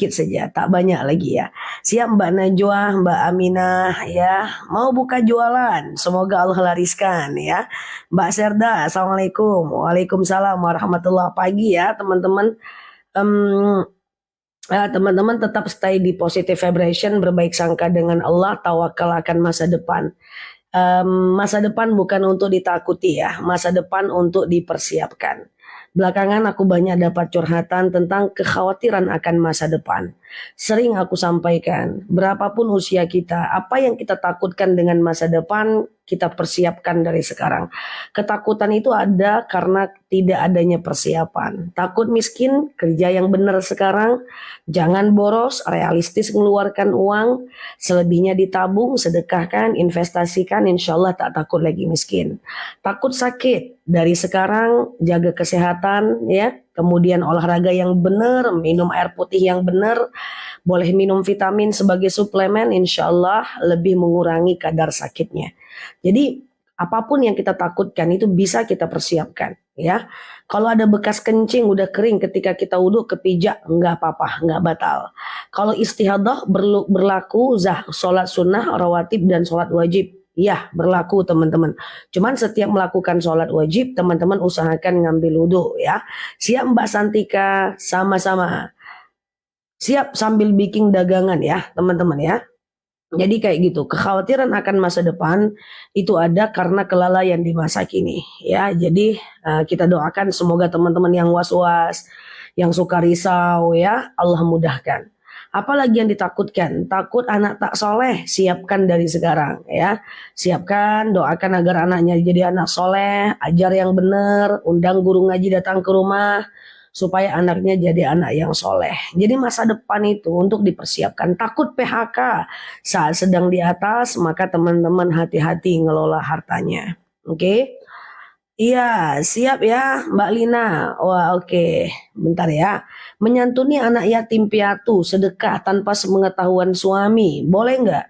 sedikit saja, tak banyak lagi ya. Siap Mbak Najwa, Mbak Aminah ya. Mau buka jualan, semoga Allah lariskan ya. Mbak Serda, Assalamualaikum. Waalaikumsalam warahmatullahi pagi ya teman-teman. Em, teman-teman tetap stay di positive vibration, berbaik sangka dengan Allah, tawakal akan masa depan. Masa depan bukan untuk ditakuti ya, masa depan untuk dipersiapkan. Belakangan aku banyak dapat curhatan tentang kekhawatiran akan masa depan. Sering aku sampaikan, berapapun usia kita, apa yang kita takutkan dengan masa depan, kita persiapkan dari sekarang. Ketakutan itu ada karena tidak adanya persiapan. Takut miskin, kerja yang benar sekarang, jangan boros, realistis mengeluarkan uang, selebihnya ditabung, sedekahkan, investasikan, insya Allah tak takut lagi miskin. Takut sakit, dari sekarang jaga kesehatan ya, kemudian olahraga yang benar, minum air putih yang benar, boleh minum vitamin sebagai suplemen, insya Allah lebih mengurangi kadar sakitnya. Jadi apapun yang kita takutkan itu bisa kita persiapkan ya. Kalau ada bekas kencing udah kering ketika kita wudhu kepijak, nggak apa-apa, nggak batal. Kalau istihadah berlaku sholat sunnah, rawatib dan sholat wajib. Ya berlaku teman-teman. Cuman setiap melakukan sholat wajib teman-teman usahakan ngambil wudhu ya. Siap Mbak Santika, sama-sama. Siap sambil bikin dagangan ya teman-teman ya. Jadi kayak gitu, kekhawatiran akan masa depan itu ada karena kelalaian di masa kini ya. Jadi kita doakan semoga teman-teman yang was-was, yang suka risau ya, Allah mudahkan. Apalagi yang ditakutkan, takut anak tak soleh, siapkan dari sekarang ya. Siapkan, doakan agar anaknya jadi anak soleh, ajar yang benar, undang guru ngaji datang ke rumah, supaya anaknya jadi anak yang soleh. Jadi masa depan itu untuk dipersiapkan. Takut PHK saat sedang di atas, maka teman-teman hati-hati ngelola hartanya. Oke? Iya, siap ya Mbak Lina. Wah oke, bentar ya. Menyantuni anak yatim piatu, sedekah tanpa sepengetahuan suami, boleh nggak?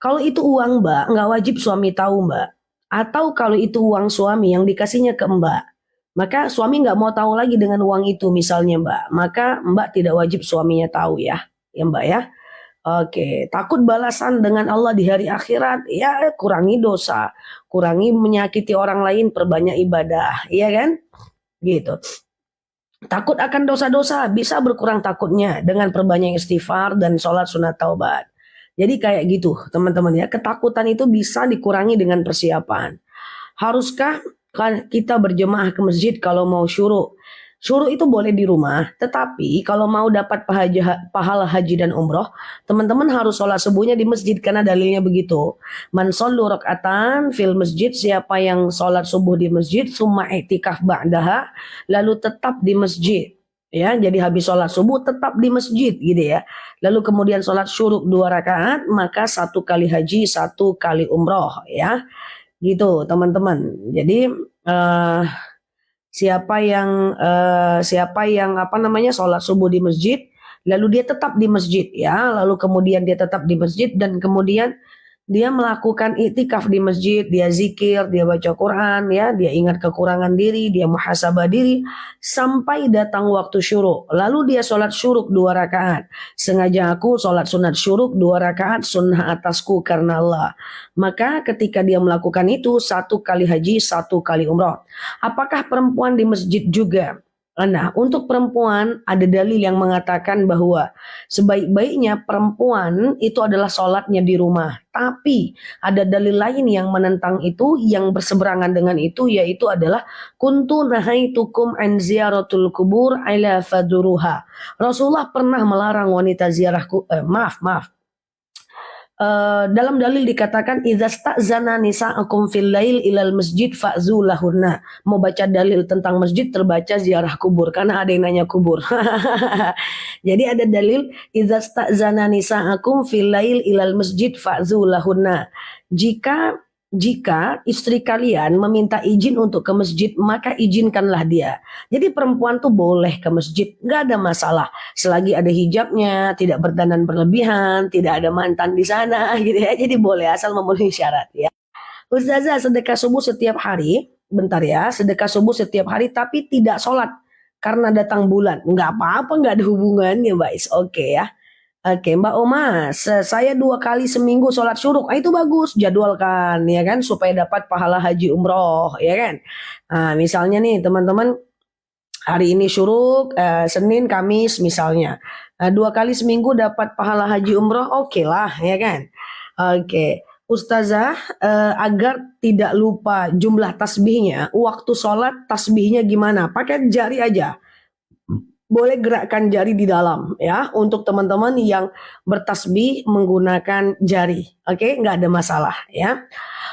Kalau itu uang Mbak, nggak wajib suami tahu Mbak. Atau kalau itu uang suami yang dikasihnya ke Mbak, maka suami nggak mau tahu lagi dengan uang itu misalnya Mbak. Maka Mbak tidak wajib suaminya tahu ya. Ya Mbak ya. Oke, takut balasan dengan Allah di hari akhirat. Ya kurangi dosa. Kurangi menyakiti orang lain, perbanyak ibadah. Iya kan? Gitu. Takut akan dosa-dosa, bisa berkurang takutnya dengan perbanyak istighfar dan sholat sunat taubat. Jadi kayak gitu teman-teman ya. Ketakutan itu bisa dikurangi dengan persiapan. Haruskah kita berjemaah ke masjid kalau mau syuruk? Syuruk itu boleh di rumah, tetapi kalau mau dapat pahala haji dan umroh, teman-teman harus sholat subuhnya di masjid karena dalilnya begitu. Man shollu raka'atan fil masjid, siapa yang sholat subuh di masjid, summa i'tikaf ba'daha, lalu tetap di masjid. Ya, jadi habis sholat subuh tetap di masjid gitu ya. Lalu kemudian sholat syuruk 2 rakaat, maka 1 kali haji, 1 kali umroh ya. Gitu teman-teman. Jadi siapa yang sholat subuh di masjid, lalu dia tetap di masjid ya, lalu kemudian dia tetap di masjid dan kemudian dia melakukan iktikaf di masjid, dia zikir, dia baca Quran ya, dia ingat kekurangan diri, dia muhasabah diri sampai datang waktu syuruk. Lalu dia sholat syuruk 2 rakaat. Sengaja aku sholat sunat syuruk 2 rakaat sunnah atasku karena Allah. Maka ketika dia melakukan itu 1 kali haji, 1 kali umroh. Apakah perempuan di masjid juga? Nah, untuk perempuan ada dalil yang mengatakan bahwa sebaik-baiknya perempuan itu adalah sholatnya di rumah. Tapi ada dalil lain yang menentang itu, yang berseberangan dengan itu, yaitu adalah kuntu nahaitukum an ziyaratul kubur ala faduruha. Rasulullah pernah melarang wanita ziarah dalam dalil dikatakan idza sta'zana nisa'akum fil lail ilal masjid fa'zu lahunna. Mau baca dalil tentang masjid terbaca ziarah kubur karena ada yang nanya kubur. Jadi ada dalil idza sta'zana nisa'akum fil lail ilal masjid fa'zu lahunna. Jika istri kalian meminta izin untuk ke masjid, maka izinkanlah dia. Jadi perempuan tuh boleh ke masjid, nggak ada masalah. Selagi ada hijabnya, tidak berdandan berlebihan, tidak ada mantan di sana, gitu ya. Jadi boleh asal memenuhi syarat ya. Ustazah sedekah subuh setiap hari, bentar ya, sedekah subuh setiap hari tapi tidak sholat. karena datang bulan. Nggak apa-apa, nggak ada hubungannya Mbak Is. Oke ya. Oke, Mbak Oma, saya 2 kali seminggu sholat syuruk. Itu bagus, jadwalkan ya kan supaya dapat pahala haji umroh ya kan. Nah, misalnya nih teman-teman hari ini syuruk, Senin, Kamis misalnya. 2 kali seminggu dapat pahala haji umroh, oke lah ya kan. Oke, Ustazah, agar tidak lupa jumlah tasbihnya, waktu sholat tasbihnya gimana? Pakai jari aja. Boleh gerakkan jari di dalam ya untuk teman-teman yang bertasbih menggunakan jari. Oke, nggak ada masalah ya.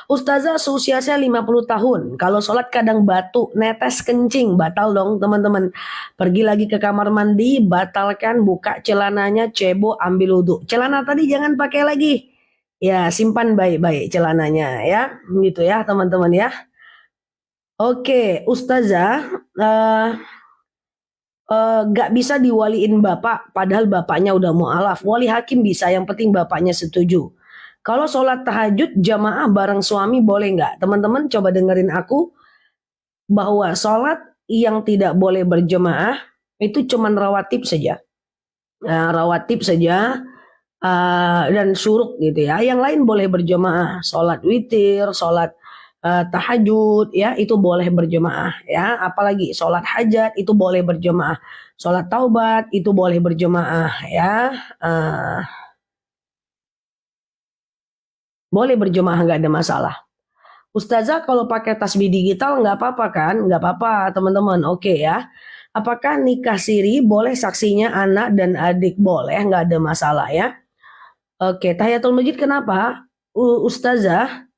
Ustazah, seusia saya 50 tahun. Kalau sholat kadang batuk, netes kencing, batal dong teman-teman. Pergi lagi ke kamar mandi, batalkan, buka celananya, cebo, ambil wudhu. Celana tadi jangan pakai lagi. Ya, simpan baik-baik celananya ya. Gitu ya teman-teman ya. Oke, Ustazah, gak bisa diwaliin bapak padahal bapaknya udah mualaf. Wali hakim bisa, yang penting bapaknya setuju. Kalau sholat tahajud jamaah bareng suami boleh nggak? Teman-teman coba dengerin aku, bahwa sholat yang tidak boleh berjamaah itu cuman rawatib saja. Rawatib saja, dan syuruk gitu ya. Yang lain boleh berjamaah. Sholat witir, sholat tahajud ya itu boleh berjemaah ya, apalagi sholat hajat itu boleh berjemaah, sholat taubat itu boleh berjemaah ya, boleh berjemaah nggak ada masalah. Ustazah, kalau pakai tasbih digital nggak apa-apa kan? Nggak apa-apa teman-teman, oke ya. Apakah nikah siri boleh saksinya anak dan adik? Boleh, nggak ada masalah ya. Oke, tahiyatul masjid kenapa? Ustazah,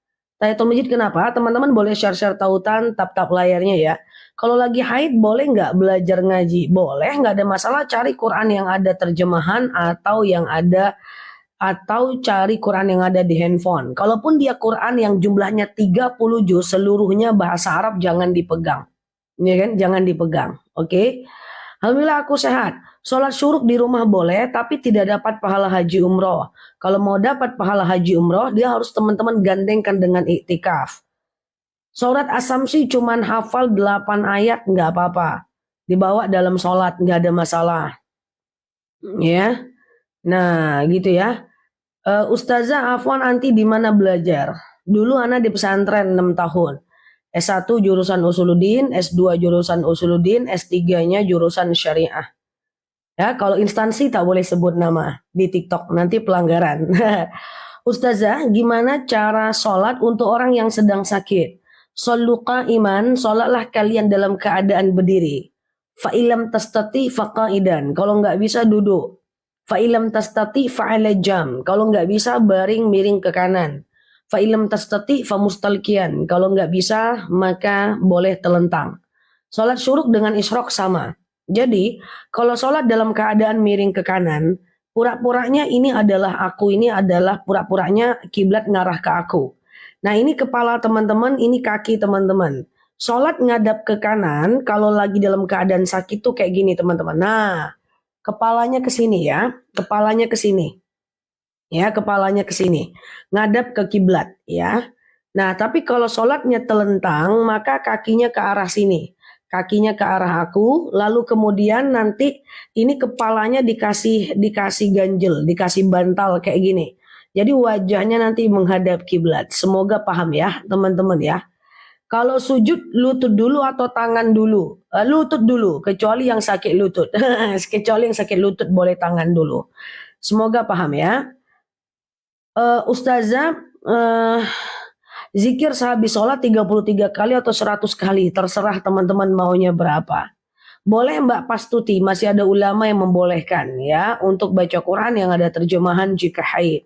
Tahiyatul Masjid kenapa? Teman-teman boleh share-share tautan, tap-tap layarnya ya. Kalau lagi haid boleh nggak belajar ngaji? Boleh, nggak ada masalah. Cari Quran yang ada terjemahan atau cari Quran yang ada di handphone. Kalaupun dia Quran yang jumlahnya 30 juz, seluruhnya bahasa Arab, jangan dipegang. Ya kan? Jangan dipegang. Oke? Alhamdulillah aku sehat. Sholat syuruk di rumah boleh, tapi tidak dapat pahala haji umroh. Kalau mau dapat pahala haji umroh, dia harus teman-teman gandengkan dengan iktikaf. Sholat asam sih cuman hafal 8 ayat, nggak apa-apa. Dibawa dalam sholat, nggak ada masalah. Ya, nah gitu ya. Ustazah Afwan, anti di mana belajar? Dulu anak di pesantren 6 tahun. S1 jurusan Usuluddin, S2 jurusan Usuluddin, S3-nya jurusan Syariah. Ya, kalau instansi tak boleh sebut nama di TikTok, nanti pelanggaran. Ustazah, gimana cara sholat untuk orang yang sedang sakit? Shollu qa'iman, sholatlah kalian dalam keadaan berdiri. Fa'ilam tastati faqaidan, kalau nggak bisa duduk. Fa'ilam tastati fa'ala jam, kalau nggak bisa baring miring ke kanan. Fa'ilam tastati famustalkian, kalau nggak bisa maka boleh telentang. Sholat syuruk dengan isyrok sama. Jadi kalau sholat dalam keadaan miring ke kanan, pura-puranya ini adalah aku, ini adalah pura-puranya kiblat ngarah ke aku. Nah ini kepala teman-teman, ini kaki teman-teman. Sholat ngadap ke kanan kalau lagi dalam keadaan sakit tuh kayak gini teman-teman. Nah kepalanya ke sini ya, kepalanya ke sini. Ya, kepalanya ke sini. Ngadap ke kiblat ya. Nah, tapi kalau sholatnya telentang, maka kakinya ke arah sini. Kakinya ke arah aku, lalu kemudian nanti ini kepalanya dikasih ganjel, dikasih bantal kayak gini. Jadi wajahnya nanti menghadap kiblat. Semoga paham ya, teman-teman ya. Kalau sujud lutut dulu atau tangan dulu? Lutut dulu, kecuali yang sakit lutut. Kecuali yang sakit lutut boleh tangan dulu. Semoga paham ya. Ustazah, zikir sehabis sholat 33 kali atau 100 kali, terserah teman-teman maunya berapa. Boleh Mbak Pastuti, masih ada ulama yang membolehkan ya untuk baca Quran yang ada terjemahan jika haid.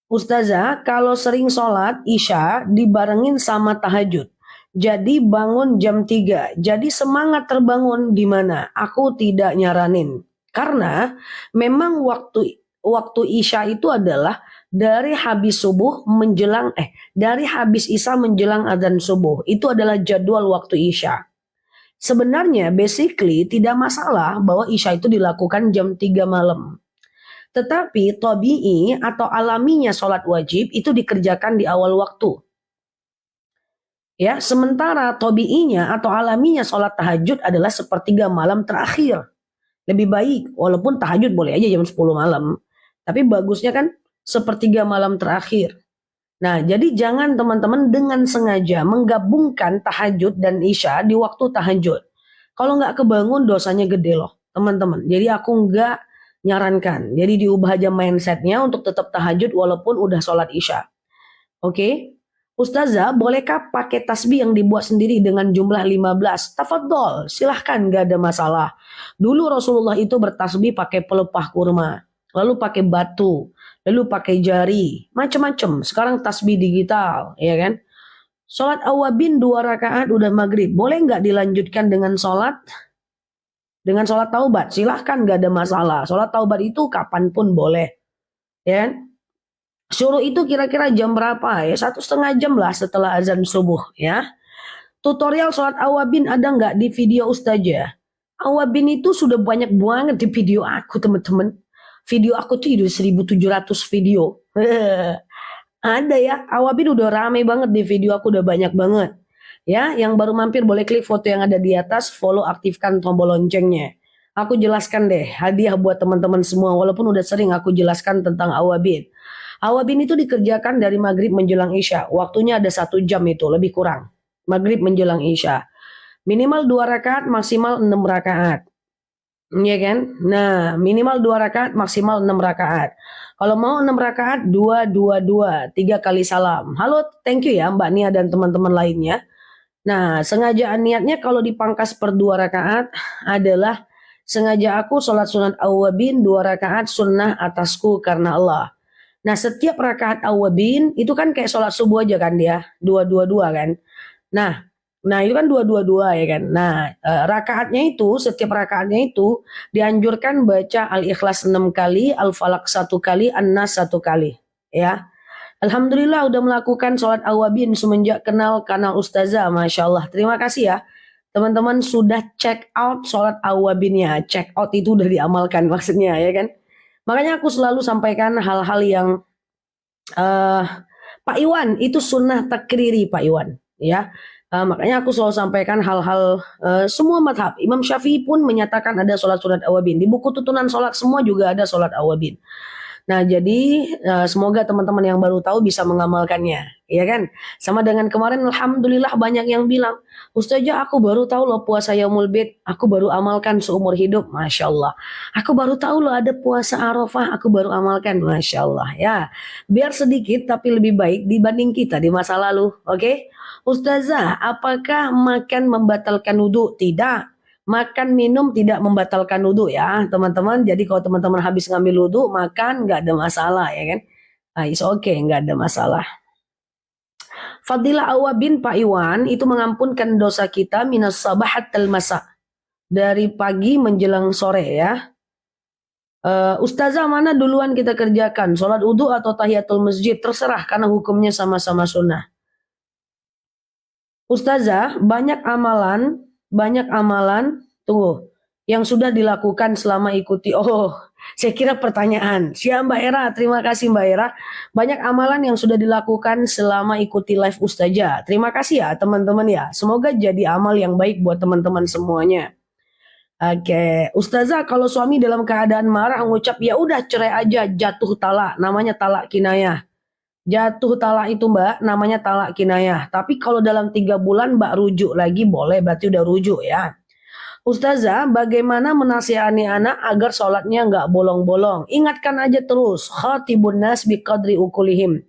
Ustazah, kalau sering sholat isya dibarengin sama tahajud, jadi bangun jam 3, jadi semangat terbangun gimana? Aku tidak nyaranin, karena memang waktu isya itu adalah dari habis isya menjelang adzan subuh. Itu adalah jadwal waktu isya. Sebenarnya basically tidak masalah bahwa isya itu dilakukan jam 3 malam. Tetapi tabi'i atau alaminya sholat wajib itu dikerjakan di awal waktu. Ya, sementara tobi'inya atau alaminya sholat tahajud adalah sepertiga malam terakhir. Lebih baik, walaupun tahajud boleh aja jam 10 malam. Tapi bagusnya kan sepertiga malam terakhir. Nah, jadi jangan teman-teman dengan sengaja menggabungkan tahajud dan isya di waktu tahajud. Kalau nggak kebangun dosanya gede loh, teman-teman. Jadi aku nggak nyarankan. Jadi diubah aja mindsetnya untuk tetap tahajud walaupun udah sholat isya. Oke? Ustazah, bolehkah pakai tasbih yang dibuat sendiri dengan jumlah 15? Tafadhol, silahkan, gak ada masalah. Dulu Rasulullah itu bertasbih pakai pelepah kurma, lalu pakai batu, lalu pakai jari, macam-macam. Sekarang tasbih digital, ya kan? Sholat awabin 2 rakaat udah maghrib, boleh nggak dilanjutkan dengan sholat taubat? Silahkan, gak ada masalah. Sholat taubat itu kapanpun boleh, ya kan? Suruh itu kira-kira jam berapa ya? 1,5 jam lah setelah azan subuh ya. Tutorial sholat awabin ada nggak di video Ustazah? Awabin itu sudah banyak banget di video aku teman-teman. Video aku tuh udah 1.700 video. Ada ya, awabin udah rame banget di video aku, udah banyak banget. Ya, yang baru mampir boleh klik foto yang ada di atas, follow, aktifkan tombol loncengnya. Aku jelaskan deh, hadiah buat teman-teman semua walaupun udah sering aku jelaskan tentang awabin. Awabin itu dikerjakan dari maghrib menjelang isya. Waktunya ada 1 jam itu, lebih kurang. Maghrib menjelang isya. Minimal 2 rakaat, maksimal 6 rakaat. Iya kan? Nah, minimal 2 rakaat, maksimal 6 rakaat. Kalau mau 6 rakaat, 2, 2, 2. 3 kali salam. Halo, thank you ya Mbak Nia dan teman-teman lainnya. Nah, sengajaan niatnya kalau dipangkas per 2 rakaat adalah sengaja aku sholat sunat awabin 2 rakaat sunnah atasku karena Allah. Nah, setiap rakaat awabin itu kan kayak sholat subuh aja kan dia, 2-2-2 kan. Nah, itu kan 2-2-2 ya kan. Nah, rakaatnya itu, setiap rakaatnya itu dianjurkan baca Al-Ikhlas 6 kali, Al-Falaq 1 kali, An-Nas 1 kali. Ya. Alhamdulillah udah melakukan sholat awabin semenjak kenal kanal Ustazah, Masya Allah. Terima kasih ya. Teman-teman sudah check out sholat awabinnya. Check out itu udah diamalkan maksudnya ya kan. Makanya aku selalu sampaikan hal-hal yang Pak Iwan itu sunnah takriri Pak Iwan ya. Makanya aku selalu sampaikan hal-hal semua madhab. Imam Syafi'i pun menyatakan ada sholat sunat awabin. Di buku tuntunan sholat semua juga ada sholat awabin. Nah, jadi semoga teman-teman yang baru tahu bisa mengamalkannya, ya kan? Sama dengan kemarin, alhamdulillah banyak yang bilang, Ustazah aku baru tahu loh puasa Yaumul Bid, aku baru amalkan seumur hidup, Masya Allah. Aku baru tahu loh ada puasa Arafah, aku baru amalkan, Masya Allah. Ya, biar sedikit tapi lebih baik dibanding kita di masa lalu, oke? Ustazah, apakah makan membatalkan wudhu? Tidak. Makan minum tidak membatalkan wudhu ya teman-teman. Jadi kalau teman-teman habis ngambil wudhu makan nggak ada masalah ya kan. Nah, it's okay, nggak ada masalah. Fadilah awabin Pak Iwan itu mengampunkan dosa kita minas sabahat al masa, dari pagi menjelang sore ya. Ustazah mana duluan kita kerjakan, sholat wudhu atau tahiyatul masjid? Terserah karena hukumnya sama-sama sunnah. Ustazah banyak amalan tunggu yang sudah dilakukan selama ikuti. Oh, saya kira pertanyaan. Siap Mbak Era, terima kasih Mbak Era. Banyak amalan yang sudah dilakukan selama ikuti live Ustazah. Terima kasih ya teman-teman ya. Semoga jadi amal yang baik buat teman-teman semuanya. Oke, Ustazah kalau suami dalam keadaan marah mengucap ya udah cerai aja, jatuh talak, namanya talak kinayah. Jatuh talak itu Mbak namanya talak kinayah. Tapi kalau dalam 3 bulan Mbak rujuk lagi boleh, berarti udah rujuk ya. Ustazah bagaimana menasihani anak agar sholatnya nggak bolong-bolong? Ingatkan aja terus, khatibun nas biqadri ukulihim.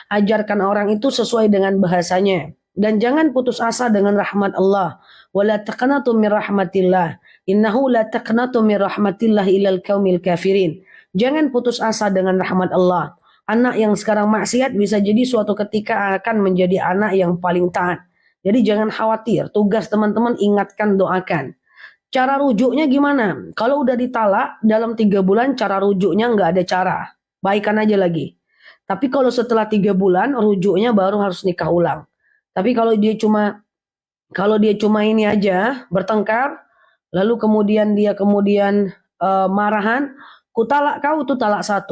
Ajarkan orang itu sesuai dengan bahasanya. Dan jangan putus asa dengan rahmat Allah. Wala taqnatu min rahmatillah. Innahu la taqnatu min rahmatillah ilal qaumil kafirin. Jangan putus asa dengan rahmat Allah. Anak yang sekarang maksiat bisa jadi suatu ketika akan menjadi anak yang paling taat. Jadi jangan khawatir. Tugas teman-teman ingatkan, doakan. Cara rujuknya gimana? Kalau udah ditalak dalam 3 bulan cara rujuknya nggak ada cara. Baikan aja lagi. Tapi kalau setelah 3 bulan rujuknya baru harus nikah ulang. Tapi kalau dia cuma ini aja bertengkar, lalu kemudian dia marahan, ku talak kau tuh talak 1.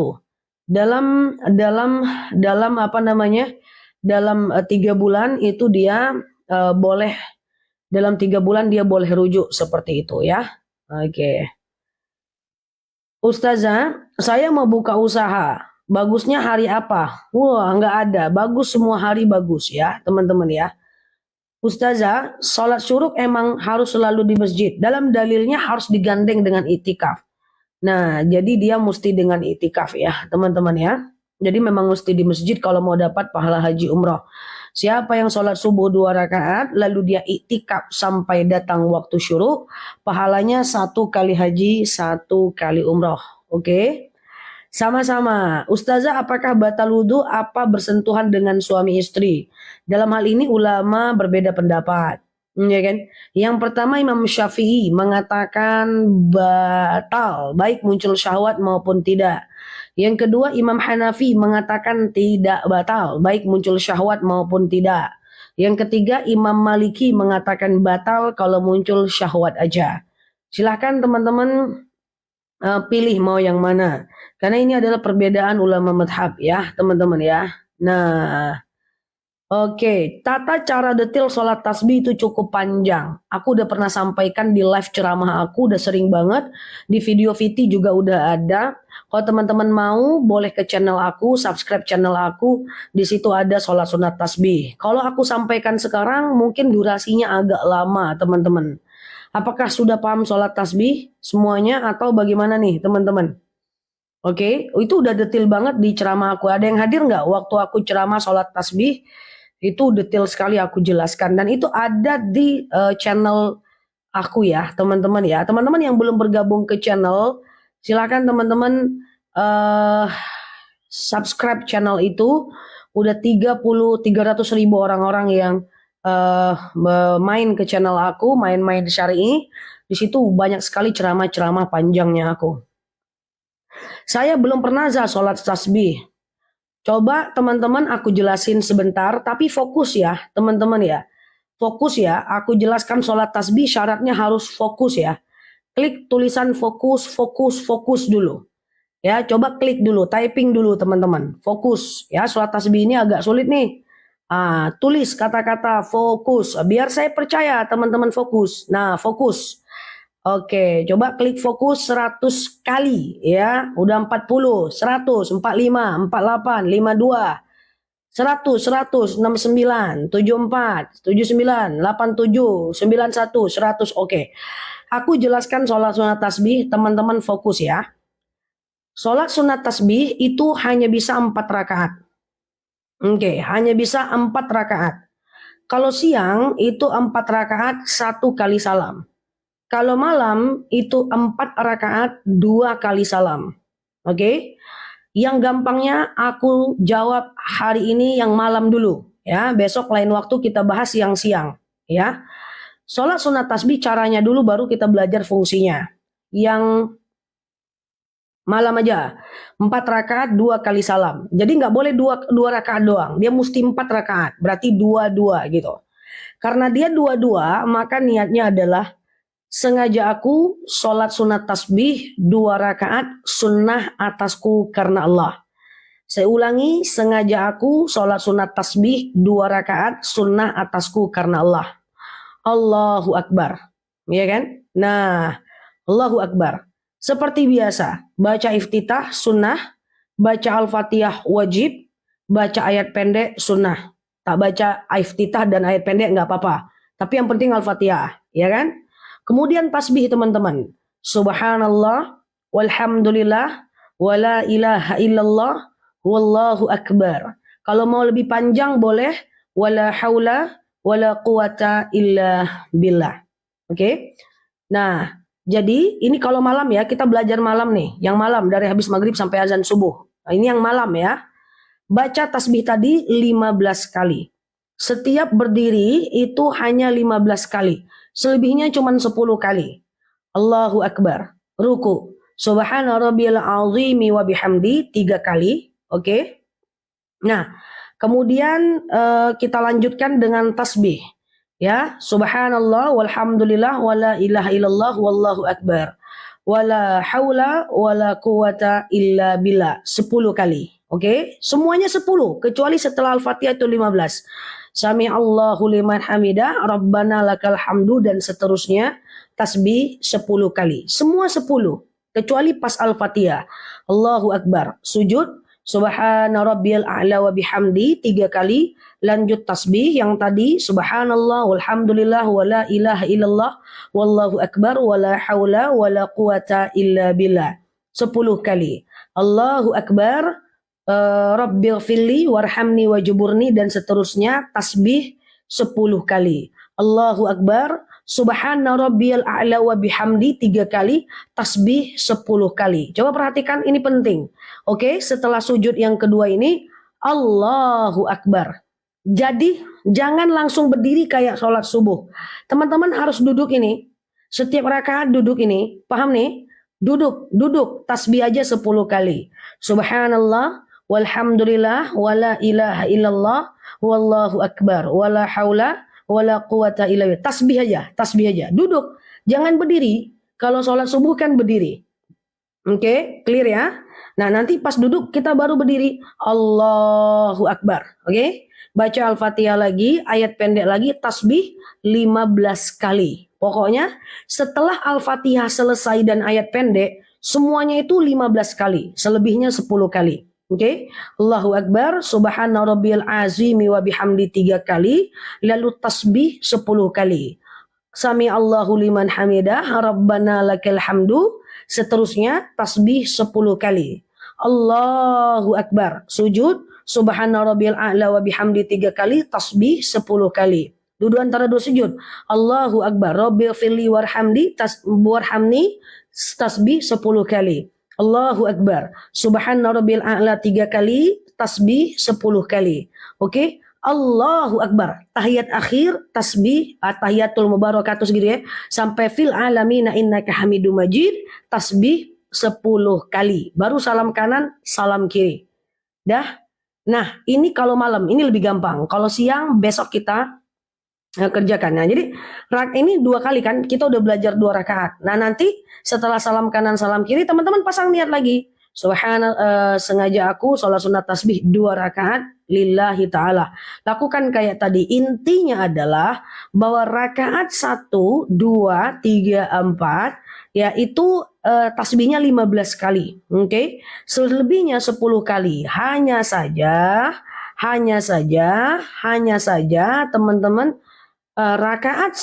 Dalam 3 bulan itu dia boleh dalam 3 bulan dia boleh rujuk seperti itu ya. Oke. Ustazah, saya mau buka usaha. Bagusnya hari apa? Wah, nggak ada. Bagus semua hari bagus ya, teman-teman ya. Ustazah, sholat syuruk emang harus selalu di masjid. Dalam dalilnya harus digandeng dengan itikaf. Nah, jadi dia mesti dengan itikaf ya, teman-teman ya. Jadi memang mesti di masjid kalau mau dapat pahala haji umroh. Siapa yang sholat subuh 2 rakaat, lalu dia iktikaf sampai datang waktu syuruk, pahalanya 1 kali haji, 1 kali umroh. Oke? Sama-sama. Ustazah, apakah batal wudhu apa bersentuhan dengan suami istri? Dalam hal ini ulama berbeda pendapat. Ya kan? Yang pertama Imam Syafi'i mengatakan batal, baik muncul syahwat maupun tidak. Yang kedua Imam Hanafi mengatakan tidak batal, baik muncul syahwat maupun tidak. Yang ketiga Imam Maliki mengatakan batal kalau muncul syahwat aja. Silahkan teman-teman pilih mau yang mana. Karena ini adalah perbedaan ulama madhab ya teman-teman ya. Nah, oke, tata cara detail sholat tasbih itu cukup panjang. Aku udah pernah sampaikan di live ceramah aku, udah sering banget. Di video Viti juga udah ada. Kalau teman-teman mau, boleh ke channel aku, subscribe channel aku. Di situ ada sholat sunat tasbih. Kalau aku sampaikan sekarang, mungkin durasinya agak lama, teman-teman. Apakah sudah paham sholat tasbih semuanya atau bagaimana nih, teman-teman? Oke, itu udah detail banget di ceramah aku. Ada yang hadir nggak waktu aku ceramah sholat tasbih? Itu detail sekali aku jelaskan dan itu ada di channel aku ya teman-teman ya. Teman-teman yang belum bergabung ke channel, silakan teman-teman subscribe channel itu. Udah 300 ribu orang-orang yang main ke channel aku, main-main syar'i. Di situ banyak sekali ceramah-ceramah panjangnya aku. Saya belum pernah sholat tasbih. Coba teman-teman aku jelasin sebentar, tapi fokus ya teman-teman ya. Fokus ya, aku jelaskan sholat tasbih syaratnya harus fokus ya. Klik tulisan fokus, fokus, fokus dulu. Ya, coba klik dulu, typing dulu teman-teman. Fokus ya, sholat tasbih ini agak sulit nih. Tulis kata-kata fokus, biar saya percaya teman-teman fokus. Nah, fokus. Oke, coba klik fokus 100 kali ya. Udah 40, 100, 45, 48, 52, 100, 100, 69, 74, 79, 87, 91, 100. Oke. Aku jelaskan sholat sunat tasbih, teman-teman fokus ya. Sholat sunat tasbih itu hanya bisa 4 rakaat. Oke, hanya bisa 4 rakaat. Kalau siang itu 4 rakaat 1 kali salam. Kalau malam itu 4 rakaat 2 kali salam. Oke? Yang gampangnya aku jawab hari ini yang malam dulu. Ya, besok lain waktu kita bahas yang siang. Ya. Sholat sunat tasbih caranya dulu baru kita belajar fungsinya. Yang malam aja. 4 rakaat 2 kali salam. Jadi nggak boleh 2 rakaat doang. Dia mesti 4 rakaat. Berarti 2-2 gitu. Karena dia 2-2 maka niatnya adalah sengaja aku sholat sunat tasbih 2 rakaat sunnah atasku karena Allah. Saya ulangi, sengaja aku sholat sunat tasbih 2 rakaat sunnah atasku karena Allah. Allahu Akbar. Ya kan? Nah, Allahu Akbar. Seperti biasa, baca iftitah sunnah, baca Al-Fatihah wajib, baca ayat pendek sunnah. Tak baca iftitah dan ayat pendek nggak apa-apa. Tapi yang penting Al-Fatihah, ya kan? Kemudian tasbih teman-teman. Subhanallah, walhamdulillah, wala ilaha illallah, wallahu akbar. Kalau mau lebih panjang boleh, wala haula, wala quwata illa billah. Oke? Nah, jadi ini kalau malam ya, kita belajar malam nih. Yang malam dari habis maghrib sampai azan subuh. Nah, ini yang malam ya. Baca tasbih tadi 15 kali. Setiap berdiri itu hanya 15 kali. Selebihnya cuma 10 kali. Allahu Akbar. Ruku. Subhana rabbiyal azimi wa bihamdi 3 kali. Oke. Nah, kemudian kita lanjutkan dengan tasbih. Ya, subhanallah walhamdulillah wala ilaha illallah wallahu akbar. Wala haula wala quwata illa billah 10 kali. Oke, semuanya 10 kecuali setelah Al-Fatihah itu 15. Sami Allahu liman hamidah, Rabbana lakal hamdu, dan seterusnya. Tasbih 10 kali. Semua 10. Kecuali pas Al-Fatihah. Allahu Akbar. Sujud. Subhana rabbiyal a'la wa bihamdi 3 kali. Lanjut tasbih yang tadi. Subhanallah walhamdulillah wa la ilaha illallah wallahu akbar wa la hawla wa la quwata illa billah. 10 kali. Allahu Akbar. Rabbighfirli warhamni wajuburni, dan seterusnya. Tasbih 10 kali. Allahu Akbar. Subhana rabbiyal a'la wa bihamdi 3 kali. Tasbih 10 kali. Coba perhatikan, ini penting. Oke, setelah sujud yang kedua ini, Allahu Akbar. Jadi jangan langsung berdiri kayak sholat subuh. Teman-teman harus duduk ini. Setiap rakaat duduk ini. Paham nih? Duduk. Tasbih aja 10 kali. Subhanallah walhamdulillah wala ilaha illallah wallahu akbar wala haula wala quwata illa billah. Tasbih aja. Duduk. Jangan berdiri. Kalau sholat subuh kan berdiri. Oke, clear ya? Nah, nanti pas duduk kita baru berdiri. Allahu Akbar. Oke? Baca Al-Fatihah lagi, ayat pendek lagi, tasbih 15 kali. Pokoknya setelah Al-Fatihah selesai dan ayat pendek, semuanya itu 15 kali. Selebihnya 10 kali. Oke, Allahu Akbar, Subhana rabbiyal azimi wa bihamdi 3 kali, lalu tasbih 10 kali. Sami Allahu liman hamidah, Rabbana lakal hamdu, seterusnya tasbih 10 kali. Allahu Akbar, sujud, Subhana rabbiyal a'la wa bihamdi 3 kali, tasbih 10 kali. Duduk antara dua sujud. Allahu Akbar, Rabbighfirli warhamni, tasbih 10 kali. Allahu Akbar. Subhana rabbil a'la 3 kali, tasbih 10 kali. Oke? Allahu Akbar. Tahiyat akhir, tasbih, tahiyatul mubarakatuh gitu ya. Sampai fil alamina innaka hamidum majid, tasbih 10 kali. Baru salam kanan, salam kiri. Dah? Nah, ini kalau malam, ini lebih gampang. Kalau siang, besok kita kerjakan. Nah, jadi ini 2 kali kan, kita udah belajar 2 rakaat. Nah, nanti setelah salam kanan salam kiri, teman-teman pasang niat lagi. Sengaja aku sholat sunat tasbih 2 rakaat lillahi ta'ala. Lakukan kayak tadi. Intinya adalah bahwa rakaat 1, 2, 3, 4 ya itu tasbihnya 15 kali. Oke? Selebihnya 10 kali. Hanya saja teman-teman, rakaat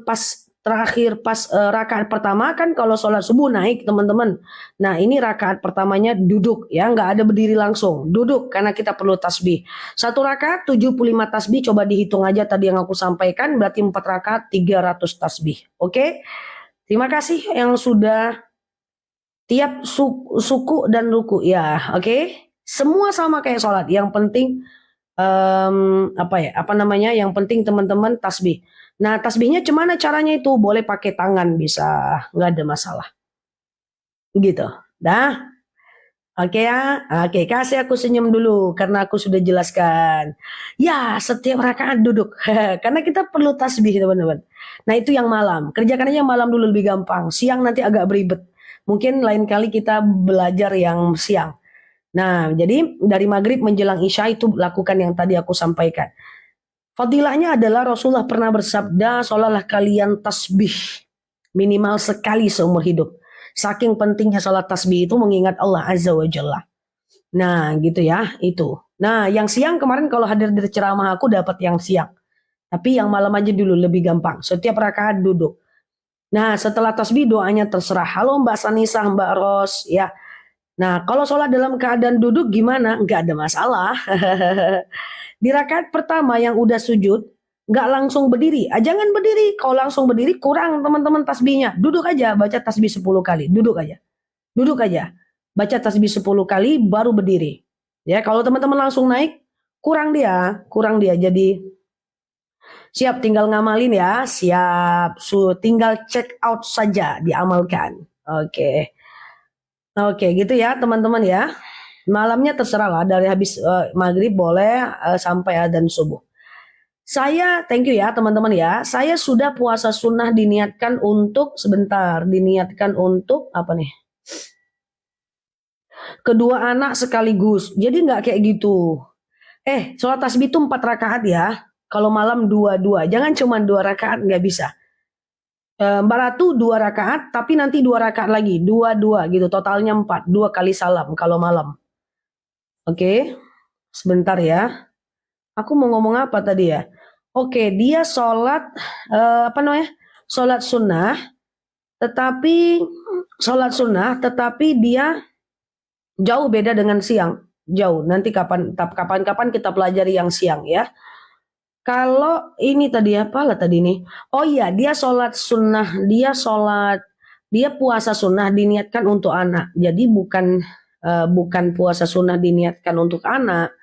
pas terakhir, pas rakaat pertama kan kalau sholat subuh naik teman-teman. Nah, ini rakaat pertamanya duduk ya, nggak ada berdiri langsung. Duduk karena kita perlu tasbih. 1 rakaat 75 tasbih, coba dihitung aja tadi yang aku sampaikan, berarti 4 rakaat 300 tasbih. Oke? Terima kasih yang sudah tiap suku dan ruku ya. Oke? Semua sama kayak sholat. Yang penting yang penting teman-teman tasbih. Nah, tasbihnya gimana caranya itu? Boleh pakai tangan, bisa, nggak ada masalah. Gitu. Dah. Oke ya. Oke, kasih aku senyum dulu karena aku sudah jelaskan. Ya, setiap rakaat duduk. Karena kita perlu tasbih, teman-teman. Nah, itu yang malam. Kerjakan aja malam dulu, lebih gampang. Siang nanti agak beribet. Mungkin lain kali kita belajar yang siang. Nah, jadi dari maghrib menjelang isya itu lakukan yang tadi aku sampaikan. Fadilahnya adalah Rasulullah pernah bersabda, sholatlah kalian tasbih minimal sekali seumur hidup. Saking pentingnya sholat tasbih itu mengingat Allah Azza wa Jalla. Nah, gitu ya, itu. Nah, yang siang kemarin kalau hadir di ceramah aku dapat yang siang. Tapi yang malam aja dulu, lebih gampang. Setiap rakaat duduk. Nah, setelah tasbih doanya terserah. Halo Mbak Sanisa, Mbak Ros, ya. Nah, kalau sholat dalam keadaan duduk gimana? Nggak ada masalah. Di rakaat pertama yang udah sujud, nggak langsung berdiri. Jangan berdiri. Kalau langsung berdiri kurang teman-teman tasbihnya. Duduk aja, baca tasbih 10 kali. Duduk aja. Baca tasbih 10 kali baru berdiri. Ya, kalau teman-teman langsung naik, kurang dia. Jadi siap, tinggal ngamalin ya. Siap. Tinggal check out saja, diamalkan. Oke, gitu ya teman-teman ya. Malamnya terserah lah, dari habis maghrib boleh sampai adzan subuh. Saya thank you ya teman-teman ya. Saya sudah puasa sunnah diniatkan untuk apa nih? Kedua anak sekaligus. Jadi nggak kayak gitu. Sholat tasbih itu 4 rakaat ya. Kalau malam 2-2, jangan cuma 2 rakaat, nggak bisa. Mbak Ratu 2 rakaat, tapi nanti 2 rakaat lagi, 2-2 gitu, totalnya 4, 2 kali salam kalau malam. Oke, sebentar ya. Aku mau ngomong apa tadi ya? Oke, dia sholat apa namanya? Sholat sunnah, tetapi dia jauh beda dengan siang. Jauh. Nanti kapan-kapan kita pelajari yang siang ya. Kalau ini tadi apa lah tadi nih? Oh iya, dia sholat sunnah, dia puasa sunnah diniatkan untuk anak. Jadi bukan puasa sunnah diniatkan untuk anak.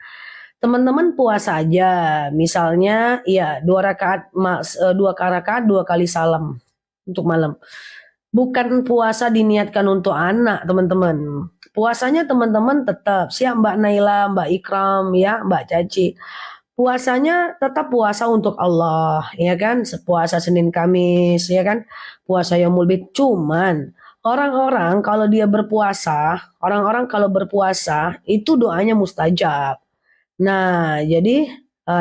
Teman-teman puasa aja, misalnya ya 2 rakaat, 2 rakaat 2 kali salam untuk malam. Bukan puasa diniatkan untuk anak, teman-teman. Puasanya teman-teman tetap siap, Mbak Naila, Mbak Ikram, ya, Mbak Caci. Puasanya tetap puasa untuk Allah, ya kan? Puasa Senin Kamis, ya kan? Puasa Yaumul Bid. Cuman orang-orang kalau berpuasa itu doanya mustajab. Nah, jadi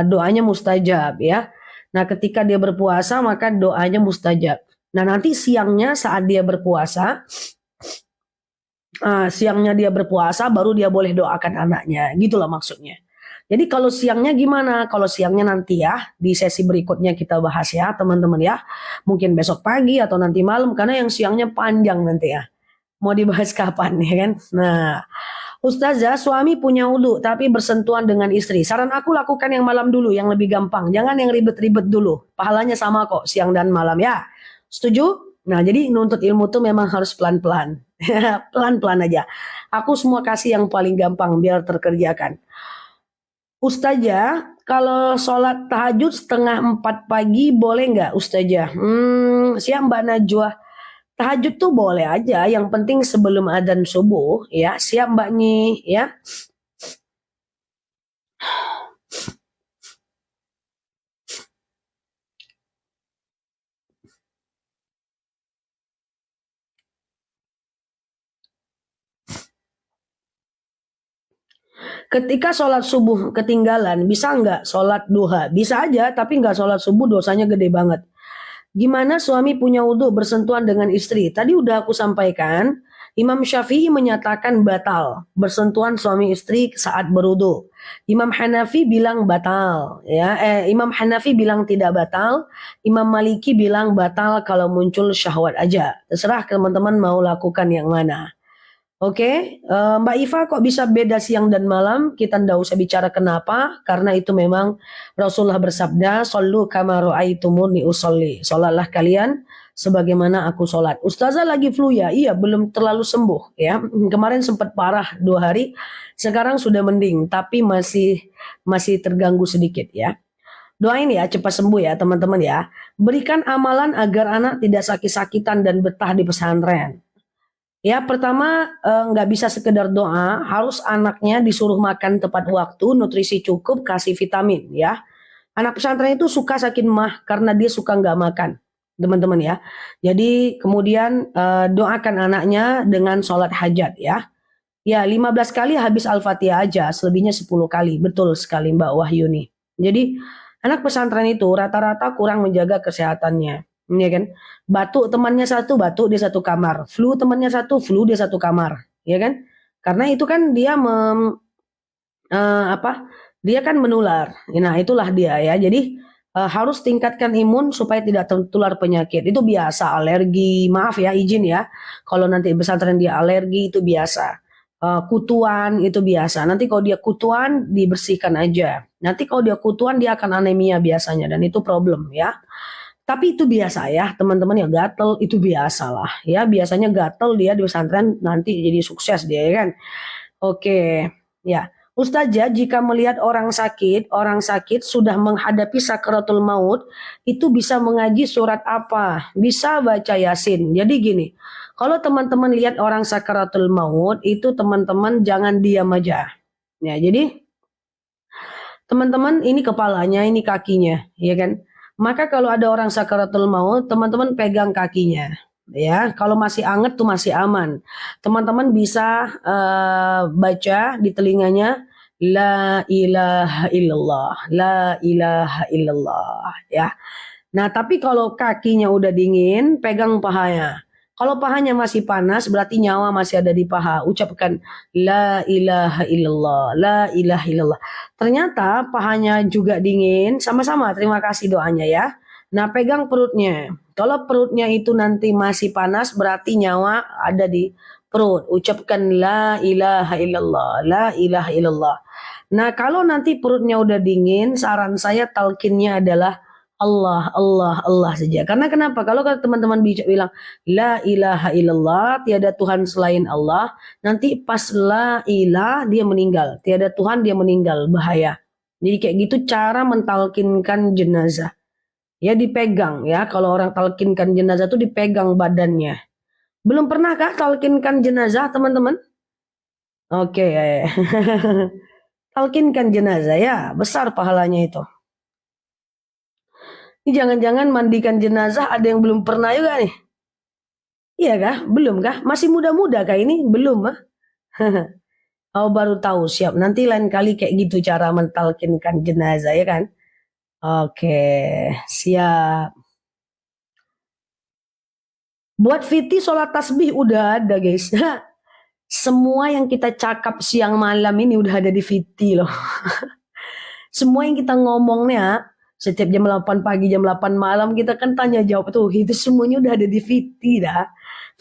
doanya mustajab ya. Nah, ketika dia berpuasa maka doanya mustajab. Nah, nanti siangnya saat dia berpuasa, baru dia boleh doakan anaknya. Gitulah maksudnya. Jadi kalau siangnya gimana? Kalau siangnya nanti ya di sesi berikutnya kita bahas ya teman-teman ya. Mungkin besok pagi atau nanti malam karena yang siangnya panjang nanti ya. Mau dibahas kapan ya kan? Nah, Ustazah, suami punya wudhu tapi bersentuhan dengan istri. Saran aku lakukan yang malam dulu, yang lebih gampang. Jangan yang ribet-ribet dulu. Pahalanya sama kok, siang dan malam ya. Setuju? Nah, jadi nuntut ilmu tuh memang harus pelan-pelan. Pelan-pelan aja. Aku semua kasih yang paling gampang biar terkerjakan. Ustazah, kalau sholat tahajud 3:30 pagi boleh nggak Ustazah? Siap Mbak Najwa. Tahajud tuh boleh aja, yang penting sebelum adzan subuh ya. Siap Mbak Nyi ya. Ketika sholat subuh ketinggalan, bisa nggak sholat duha? Bisa aja, tapi nggak sholat subuh dosanya gede banget. Gimana suami punya wudhu bersentuhan dengan istri? Tadi udah aku sampaikan, Imam Syafi'i menyatakan batal bersentuhan suami istri saat berwudhu. Imam Hanafi bilang batal, ya. Imam Hanafi bilang tidak batal. Imam Maliki bilang batal kalau muncul syahwat aja. Terserah teman-teman mau lakukan yang mana. Oke, Mbak Iva kok bisa beda siang dan malam? Kita ndak usah bicara kenapa, karena itu memang Rasulullah bersabda, "Shollu kama ra'aitumuni usolli." Sholatlah kalian sebagaimana aku sholat. Ustazah lagi flu ya? Iya, belum terlalu sembuh ya. Kemarin sempat parah 2 hari, sekarang sudah mending, tapi masih terganggu sedikit ya. Doain ya cepat sembuh ya teman-teman ya. Berikan amalan agar anak tidak sakit-sakitan dan betah di pesantren. Ya, pertama nggak bisa sekedar doa, harus anaknya disuruh makan tepat waktu, nutrisi cukup, kasih vitamin ya. Anak pesantren itu suka sakit mah karena dia suka nggak makan, teman-teman ya. Jadi kemudian doakan anaknya dengan sholat hajat ya. Ya, 15 kali habis Al-Fatihah aja, selebihnya 10 kali. Betul sekali Mbak Wahyuni. Jadi anak pesantren itu rata-rata kurang menjaga kesehatannya. Ya kan? Batuk temannya satu, batuk dia satu kamar. Flu temannya satu, flu dia satu kamar. Ya kan? Karena itu kan dia dia kan menular. Nah, itulah dia ya. Jadi harus tingkatkan imun supaya tidak tertular penyakit. Itu biasa, alergi. Maaf ya, izin ya. Kalau nanti pesantren dia alergi itu biasa. Kutuan itu biasa. Nanti kalau dia kutuan dibersihkan aja. Nanti kalau dia kutuan dia akan anemia biasanya dan itu problem ya. Tapi itu biasa ya teman-teman ya, gatel itu biasa lah ya, biasanya gatel dia di pesantren nanti jadi sukses dia ya kan. Oke ya. Ustazah, jika melihat orang sakit sudah menghadapi sakaratul maut, itu bisa mengaji surat apa? Bisa baca Yasin. Jadi gini, kalau teman-teman lihat orang sakaratul maut, itu teman-teman jangan diam aja. Ya, jadi teman-teman ini kepalanya, ini kakinya, ya kan? Maka kalau ada orang sakaratul maut, teman-teman pegang kakinya. Ya, kalau masih anget tuh masih aman. Teman-teman bisa baca di telinganya, La ilaha illallah, la ilaha illallah ya. Nah, tapi kalau kakinya udah dingin, pegang pahanya. Kalau pahanya masih panas, berarti nyawa masih ada di paha. Ucapkan la ilaha illallah, la ilaha illallah. Ternyata pahanya juga dingin, sama-sama terima kasih doanya ya. Nah, pegang perutnya. Kalau perutnya itu nanti masih panas, berarti nyawa ada di perut. Ucapkan la ilaha illallah, la ilaha illallah. Nah, kalau nanti perutnya udah dingin, saran saya talkinnya adalah Allah, Allah, Allah saja. Karena kenapa? Kalau teman-teman bilang la ilaha illallah, tiada Tuhan selain Allah, nanti pas la ilah dia meninggal, tiada Tuhan dia meninggal, bahaya. Jadi kayak gitu cara mentalkinkan jenazah. Ya dipegang ya, kalau orang talkinkan jenazah tuh dipegang badannya. Belum pernahkah talkinkan jenazah, teman-teman? Oke, ya. Talkinkan jenazah ya, besar pahalanya itu. Ini jangan-jangan mandikan jenazah ada yang belum pernah juga nih. Iya kah? Belum kah? Masih muda-muda kah ini? Belum ah? Oh baru tahu, siap. Nanti lain kali kayak gitu cara mentalkinkan jenazah ya kan? Oke, siap. Buat Fiti sholat tasbih udah ada guys. Semua yang kita cakap siang malam ini udah ada di Fiti loh. Semua yang kita ngomongnya setiap jam 8 pagi, jam 8 malam kita kan tanya jawab tuh. Itu semuanya udah ada di Fiti dah.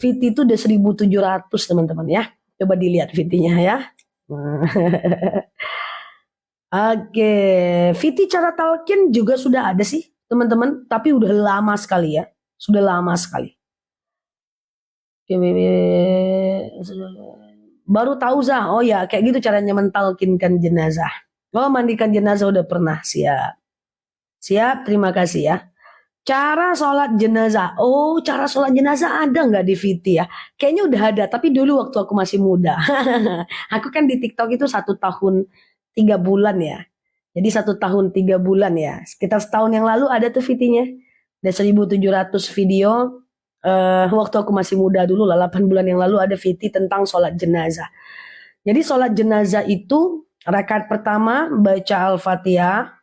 Fiti itu udah 1.700 teman-teman ya. Coba dilihat Fitinya ya. Oke, Fiti cara talqin juga sudah ada sih teman-teman. Tapi udah lama sekali ya. Sudah lama sekali. Baru tahu Zah. Oh ya kayak gitu caranya mentalkinkan jenazah. Oh mandikan jenazah udah pernah. Siap. Siap, terima kasih ya. Cara sholat jenazah. Oh, cara sholat jenazah ada nggak di Viti ya? Kayaknya udah ada, tapi dulu waktu aku masih muda. Aku kan di TikTok itu 1 tahun 3 bulan ya. Jadi 1 tahun 3 bulan ya. Sekitar setahun yang lalu ada tuh Vitinya. Ada 1.700 video. Waktu aku masih muda dulu lah, 8 bulan yang lalu ada Viti tentang sholat jenazah. Jadi sholat jenazah itu rakaat pertama baca Al-Fatihah.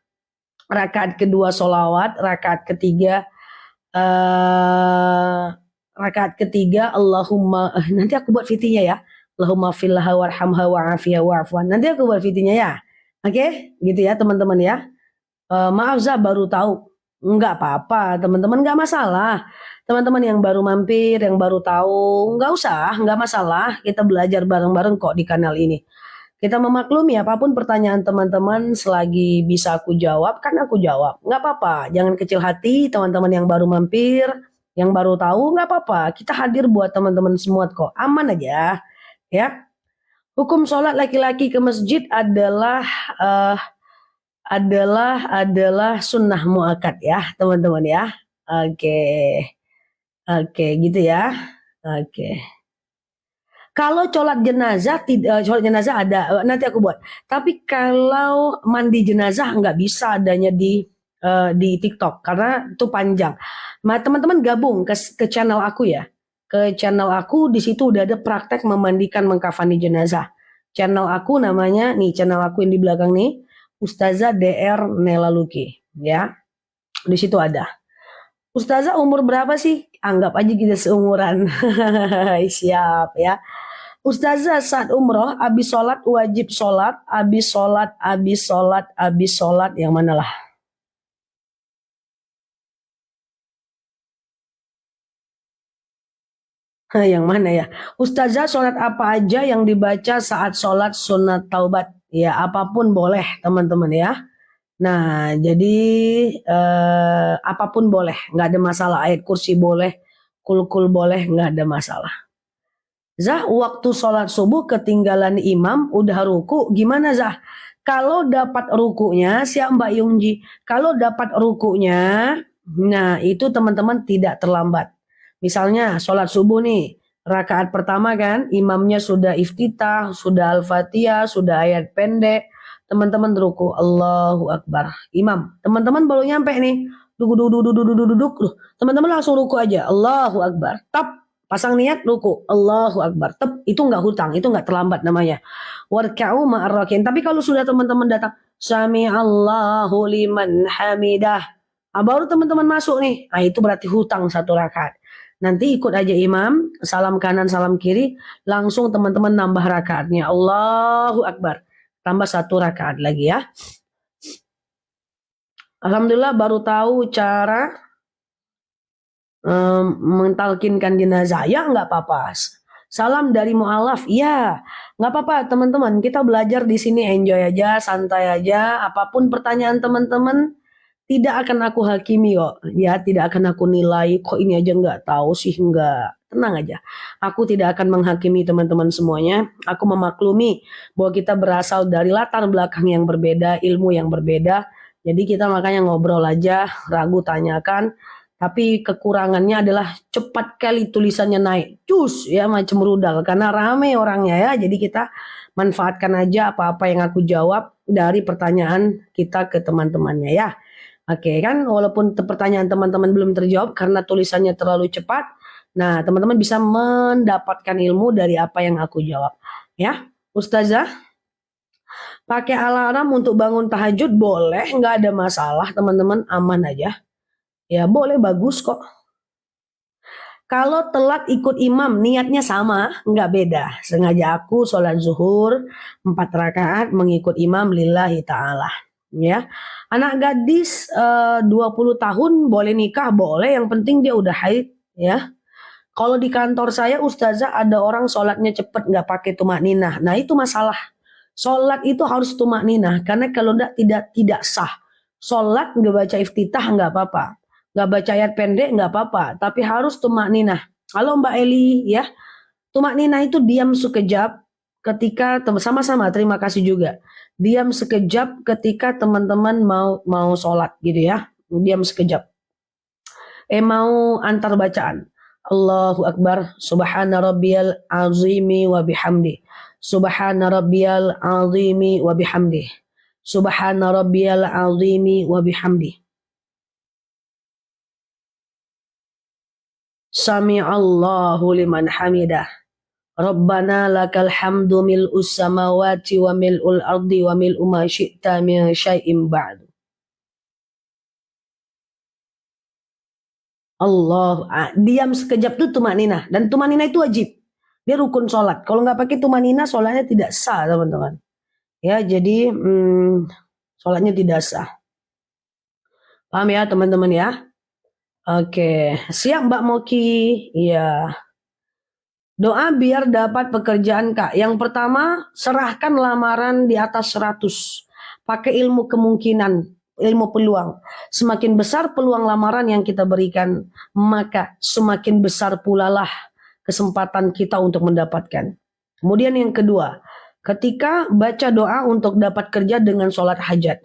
Rakaat kedua solawat, rakaat ketiga Allahumma nanti aku buat fitinya ya. Allahumma fillaha warhamha wa'afiyah wa'afwan. Nanti aku buat fitinya ya. Oke, gitu ya teman-teman ya. Maaf Zah baru tahu. Enggak apa-apa, teman-teman enggak masalah. Teman-teman yang baru mampir, yang baru tahu, enggak usah, enggak masalah. Kita belajar bareng-bareng kok di kanal ini. Kita memaklumi apapun pertanyaan teman-teman selagi bisa aku jawab, kan aku jawab. Nggak apa-apa, jangan kecil hati teman-teman yang baru mampir, yang baru tahu, nggak apa-apa. Kita hadir buat teman-teman semua kok, aman aja. Ya. Hukum sholat laki-laki ke masjid adalah sunnah muakkad ya teman-teman ya. Oke, gitu ya. Oke. Kalau sholat jenazah sholat jenazah ada nanti aku buat. Tapi kalau mandi jenazah nggak bisa adanya di TikTok karena itu panjang. Teman-teman gabung ke channel aku ya. Ke channel aku di situ udah ada praktek memandikan mengkafani jenazah. Channel aku namanya channel aku yang di belakang nih Ustazah DR Nela Luki ya. Di situ ada. Ustazah umur berapa sih? Anggap aja kita seumuran. Siap ya. Ustazah saat umroh, abis sholat wajib sholat, abis sholat, yang mana lah? Yang mana ya? Ustazah sholat apa aja yang dibaca saat sholat sunat taubat? Ya apapun boleh teman-teman ya. Nah jadi apapun boleh, nggak ada masalah. Ayat kursi boleh, kul boleh, nggak ada masalah. Zah, waktu sholat subuh ketinggalan imam, udah ruku, gimana Zah? Kalau dapat rukunya, siap Mbak Yungji. Kalau dapat rukunya, nah itu teman-teman tidak terlambat. Misalnya sholat subuh nih, rakaat pertama kan, imamnya sudah iftitah, sudah al-fatihah, sudah ayat pendek. Teman-teman ruku, Allahu Akbar. Imam, teman-teman baru nyampe nih, duduk. Teman-teman langsung ruku aja, Allahu Akbar. Tap. Pasang niat ruku, Allahu Akbar. Itu nggak hutang, itu nggak terlambat namanya. Warka'u ma'ar rakiin. Tapi kalau sudah teman-teman datang, Sami Allahu liman hamidah. Baru teman-teman masuk nih. Itu berarti hutang 1 rakaat. Nanti ikut aja imam, salam kanan, salam kiri, langsung teman-teman nambah rakaatnya. Allahu Akbar. Tambah 1 rakaat lagi ya. Alhamdulillah baru tahu cara mentalkinkan jenazah. Ya nggak apa-apa. Salam dari mu'alaf. Ya nggak apa-apa teman-teman. Kita belajar di sini enjoy aja, santai aja. Apapun pertanyaan teman-teman, tidak akan aku hakimi kok. Ya tidak akan aku nilai. Kok ini aja nggak tahu sih, nggak. Tenang aja. Aku tidak akan menghakimi teman-teman semuanya. Aku memaklumi bahwa kita berasal dari latar belakang yang berbeda, ilmu yang berbeda. Jadi kita makanya ngobrol aja, ragu tanyakan. Tapi kekurangannya adalah cepat kali tulisannya naik. Cus ya macam rudal. Karena rame orangnya ya. Jadi kita manfaatkan aja apa-apa yang aku jawab dari pertanyaan kita ke teman-temannya ya. Oke kan, walaupun pertanyaan teman-teman belum terjawab karena tulisannya terlalu cepat. Nah teman-teman bisa mendapatkan ilmu dari apa yang aku jawab. Ya Ustazah. Pakai alarm untuk bangun tahajud boleh, nggak ada masalah teman-teman, aman aja. Ya boleh, bagus kok. Kalau telat ikut imam, niatnya sama, nggak beda. Sengaja aku sholat zuhur 4 rakaat mengikut imam lillahi ta'ala. Ya, anak gadis 20 tahun boleh nikah, boleh. Yang penting dia udah haid. Ya, kalau di kantor saya ustazah ada orang sholatnya cepet nggak pakai tumakninah. Nah itu masalah. Sholat itu harus tumakninah, karena kalau tidak sah. Sholat nggak baca iftitah nggak apa-apa, nggak baca ayat pendek nggak apa-apa, tapi harus tumakninah. Kalau Mbak Eli ya, tumakninah itu diam sekejap ketika sama-sama. Terima kasih juga. Diam sekejap ketika teman-teman mau sholat gitu ya, diam sekejap. Mau antar bacaan. Allahu Akbar, Subhana Rabbiyal Azimi wa bihamdi. Subhana Rabbiyal Azimi wa bihamdi. Subhana Rabbiyal Azimi wa bihamdi. Sami Allahu liman hamidah. Rabbana lakal hamdu mil'us samawati wa mil'ul ardi wa mil'u ma syi'ta min syai'im ba'du. Allah, diam sekejap tuh tumanina, dan tumanina itu wajib, dia rukun sholat. Kalau nggak pakai tumanina sholatnya tidak sah teman-teman. Ya jadi sholatnya tidak sah. Paham ya teman-teman ya? Oke, siap Mbak Moki. Ya. Doa biar dapat pekerjaan Kak. Yang pertama, serahkan lamaran di atas 100. Pakai ilmu kemungkinan, ilmu peluang. Semakin besar peluang lamaran yang kita berikan, maka semakin besar pula lah kesempatan kita untuk mendapatkan. Kemudian yang kedua, ketika baca doa untuk dapat kerja dengan sholat hajat.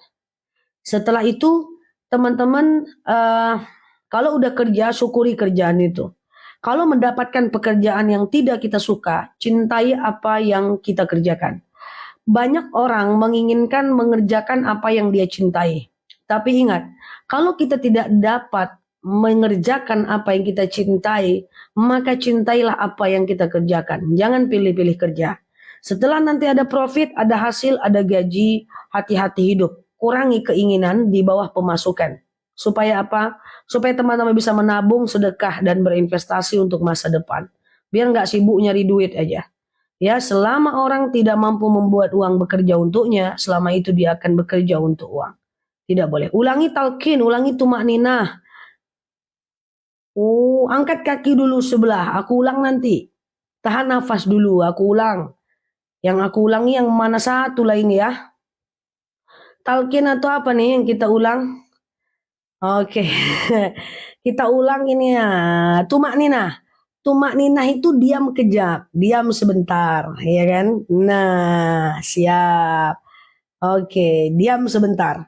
Setelah itu, teman-teman, kalau udah kerja, syukuri kerjaan itu. Kalau mendapatkan pekerjaan yang tidak kita suka, cintai apa yang kita kerjakan. Banyak orang menginginkan mengerjakan apa yang dia cintai. Tapi ingat, kalau kita tidak dapat mengerjakan apa yang kita cintai, maka cintailah apa yang kita kerjakan. Jangan pilih-pilih kerja. Setelah nanti ada profit, ada hasil, ada gaji, hati-hati hidup. Kurangi keinginan di bawah pemasukan. Supaya apa? Supaya teman-teman bisa menabung, sedekah, dan berinvestasi untuk masa depan. Biar nggak sibuk nyari duit aja. Ya, selama orang tidak mampu membuat uang bekerja untuknya, selama itu dia akan bekerja untuk uang. Tidak boleh. Ulangi talqin, ulangi tumakninah. Angkat kaki dulu sebelah, aku ulang nanti. Tahan nafas dulu, aku ulang. Yang aku ulangi yang mana satu lah ini ya. Talqin atau apa nih yang kita ulang? Oke. Kita ulang ini ya. Tumakninah. Tumakninah itu diam kejap, diam sebentar, ya kan? Nah, siap. Oke, diam sebentar.